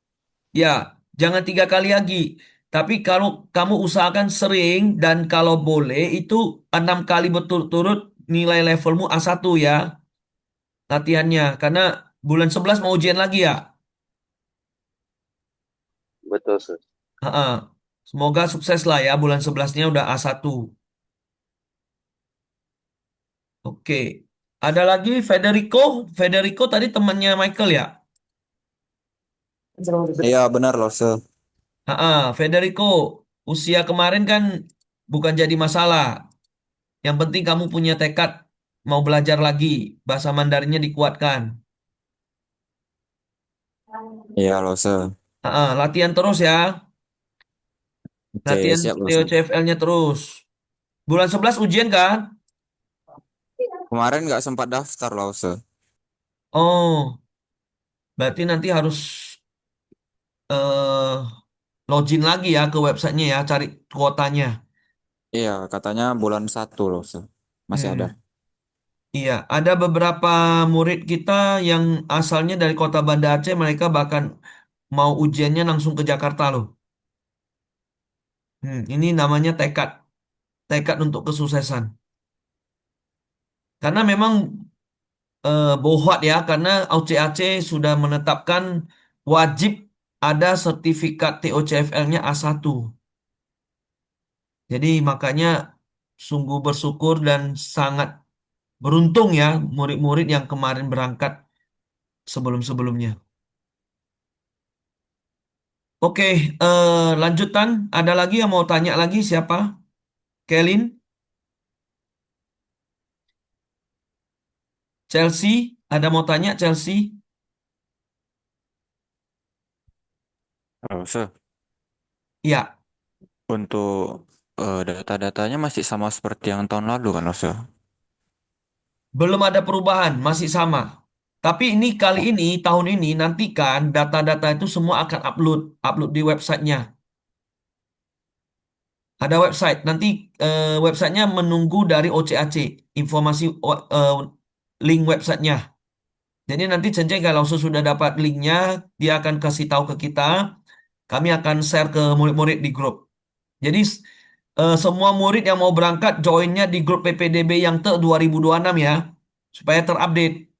Ya, jangan 3 kali lagi. Tapi kalau kamu usahakan sering dan kalau boleh itu 6 kali berturut-turut nilai levelmu A1 ya latihannya. Karena bulan 11 mau ujian lagi ya. Betul, Se. Ha-ha. Semoga sukses lah ya bulan 11-nya udah A1. Oke. Ada lagi Federico. Federico tadi temannya Michael ya? Iya benar loh, Se. Federico, usia kemarin kan bukan jadi masalah. Yang penting kamu punya tekad mau belajar lagi. Bahasa Mandarinnya dikuatkan. Iya loh, Se. Latihan terus ya. Oke, Latihan siap loh, Se. TOCFL-nya terus. Bulan 11 ujian kan? Kemarin nggak sempat daftar Lause. Oh, berarti nanti harus eh login lagi ya ke websitenya ya, cari kuotanya. Iya, katanya bulan 1 Lause. Masih ada. Hmm. Iya, ada beberapa murid kita yang asalnya dari kota Banda Aceh, mereka bahkan mau ujiannya langsung ke Jakarta loh. Ini namanya tekad, tekad untuk kesuksesan. Karena memang bohwat ya, karena OCAC sudah menetapkan wajib ada sertifikat TOCFL-nya A1. Jadi makanya sungguh bersyukur dan sangat beruntung ya murid-murid yang kemarin berangkat sebelum-sebelumnya. Oke, lanjutan. Ada lagi yang mau tanya lagi siapa? Kelin? Chelsea? Ada mau tanya Chelsea? Lause, Ya, untuk data-datanya masih sama seperti yang tahun lalu kan Lause? belum ada perubahan, masih sama. Tapi ini kali ini, tahun ini, nantikan data-data itu semua akan upload di websitenya. Ada website, nanti websitenya menunggu dari OCAC, informasi link websitenya. Jadi nanti Cenceng kalau sudah dapat linknya, dia akan kasih tahu ke kita, kami akan share ke murid-murid di grup. Jadi semua murid yang mau berangkat joinnya di grup PPDB yang 2026 ya, supaya terupdate.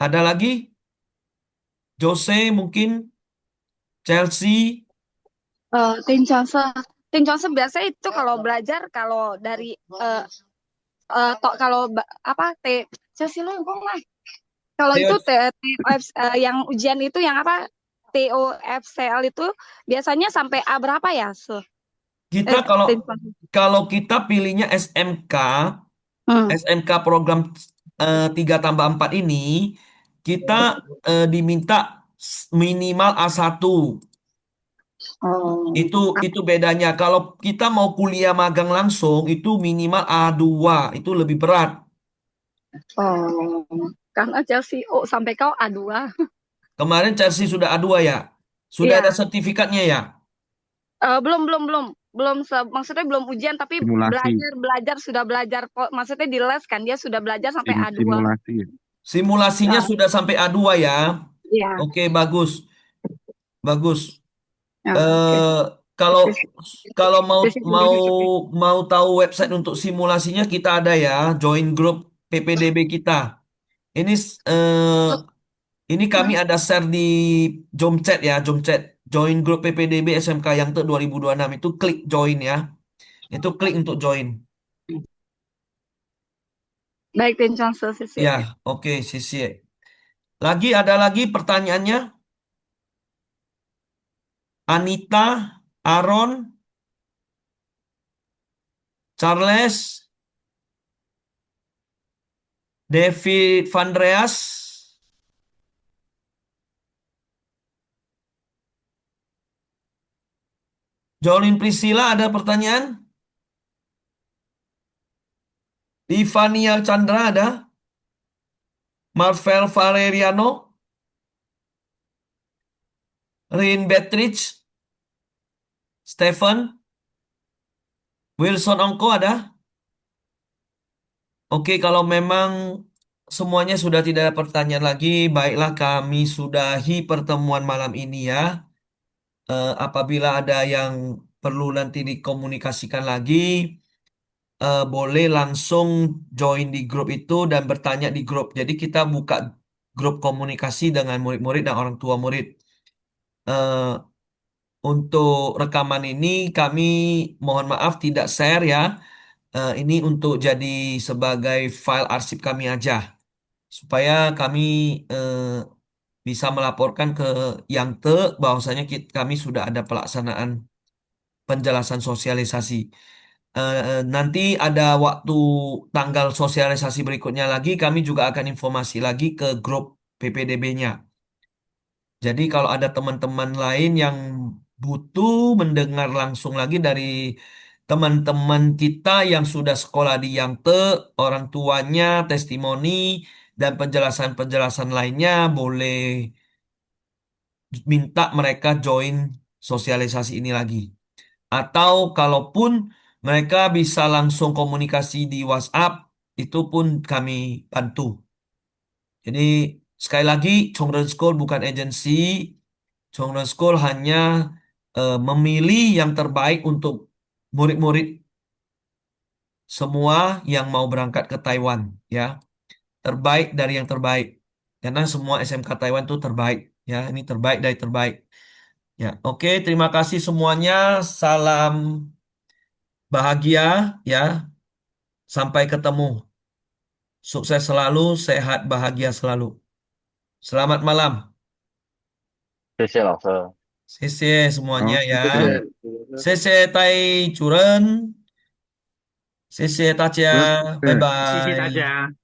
Ada lagi? Jose mungkin, Chelsea, Tim Johnson. Tim Johnson biasanya itu kalau belajar kalau dari kalau apa Chelsea lo ngomong lah. Kalau itu yang ujian itu yang apa TOFCL itu biasanya sampai A berapa ya? kita kalau kita pilihnya SMK, SMK program 3+4 ini, kita diminta minimal A1. Itu bedanya. Kalau kita mau kuliah magang langsung, itu minimal A2, itu lebih berat. Karena Chelsea sampai kau A2. Kemarin Chelsea sudah A2 ya? Sudah Iya. ada sertifikatnya ya? Belum maksudnya belum ujian tapi Simulasi. belajar sudah belajar kok. Maksudnya di les kan dia sudah belajar sampai A2. Simulasi. Simulasinya sudah sampai A2 ya? Iya. Oke, bagus. Bagus. Ya, Kalau mau tahu website untuk simulasinya kita ada ya, join grup PPDB kita. Ini kami ada share di Jomchat ya, Jomchat. Join grup PPDB SMK yang 2026 itu klik join ya. Itu klik untuk join. Baik, Tim Johnson, sisi. Ya, oke, sisi. Ada lagi pertanyaannya? Anita, Aaron, Charles, David Vandreas, Jolin Priscilla ada pertanyaan? Divania Chandra ada? Marvel Valeriano? Rin Beatrice? Stephen? Wilson Ongko ada? Oke, kalau memang semuanya sudah tidak ada pertanyaan lagi, baiklah kami sudahi pertemuan malam ini ya. Apabila ada yang perlu nanti dikomunikasikan lagi, boleh langsung join di grup itu dan bertanya di grup. Jadi kita buka grup komunikasi dengan murid-murid dan orang tua murid. Untuk rekaman ini kami mohon maaf tidak share ya. Ini untuk jadi sebagai file arsip kami aja. Supaya kami bisa melaporkan ke Yangte bahwasanya kami sudah ada pelaksanaan penjelasan sosialisasi. Nanti ada waktu tanggal sosialisasi berikutnya lagi, kami juga akan informasi lagi ke grup PPDB-nya. Jadi kalau ada teman-teman lain yang butuh mendengar langsung lagi dari teman-teman kita yang sudah sekolah di Yangte, orang tuanya, testimoni, dan penjelasan-penjelasan lainnya, boleh minta mereka join sosialisasi ini lagi. Atau kalaupun mereka bisa langsung komunikasi di WhatsApp, itu pun kami bantu. Jadi sekali lagi, Chongren School bukan agensi. Chongren School hanya memilih yang terbaik untuk murid-murid semua yang mau berangkat ke Taiwan, ya. Terbaik dari yang terbaik. Karena semua SMK Taiwan itu terbaik, ya. Ini terbaik dari terbaik. Ya, oke, terima kasih semuanya. Salam bahagia, ya. Sampai ketemu. Sukses selalu, sehat, bahagia selalu. Selamat malam. 谢谢老师， Sese semuanya ya. 谢谢，谢谢戴主任，谢谢大家，拜谢谢谢大拜，家，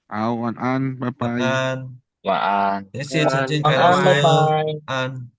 好，晚安，拜晚拜。安，晚安。谢谢陈建凯老晚安，拜师，拜。安。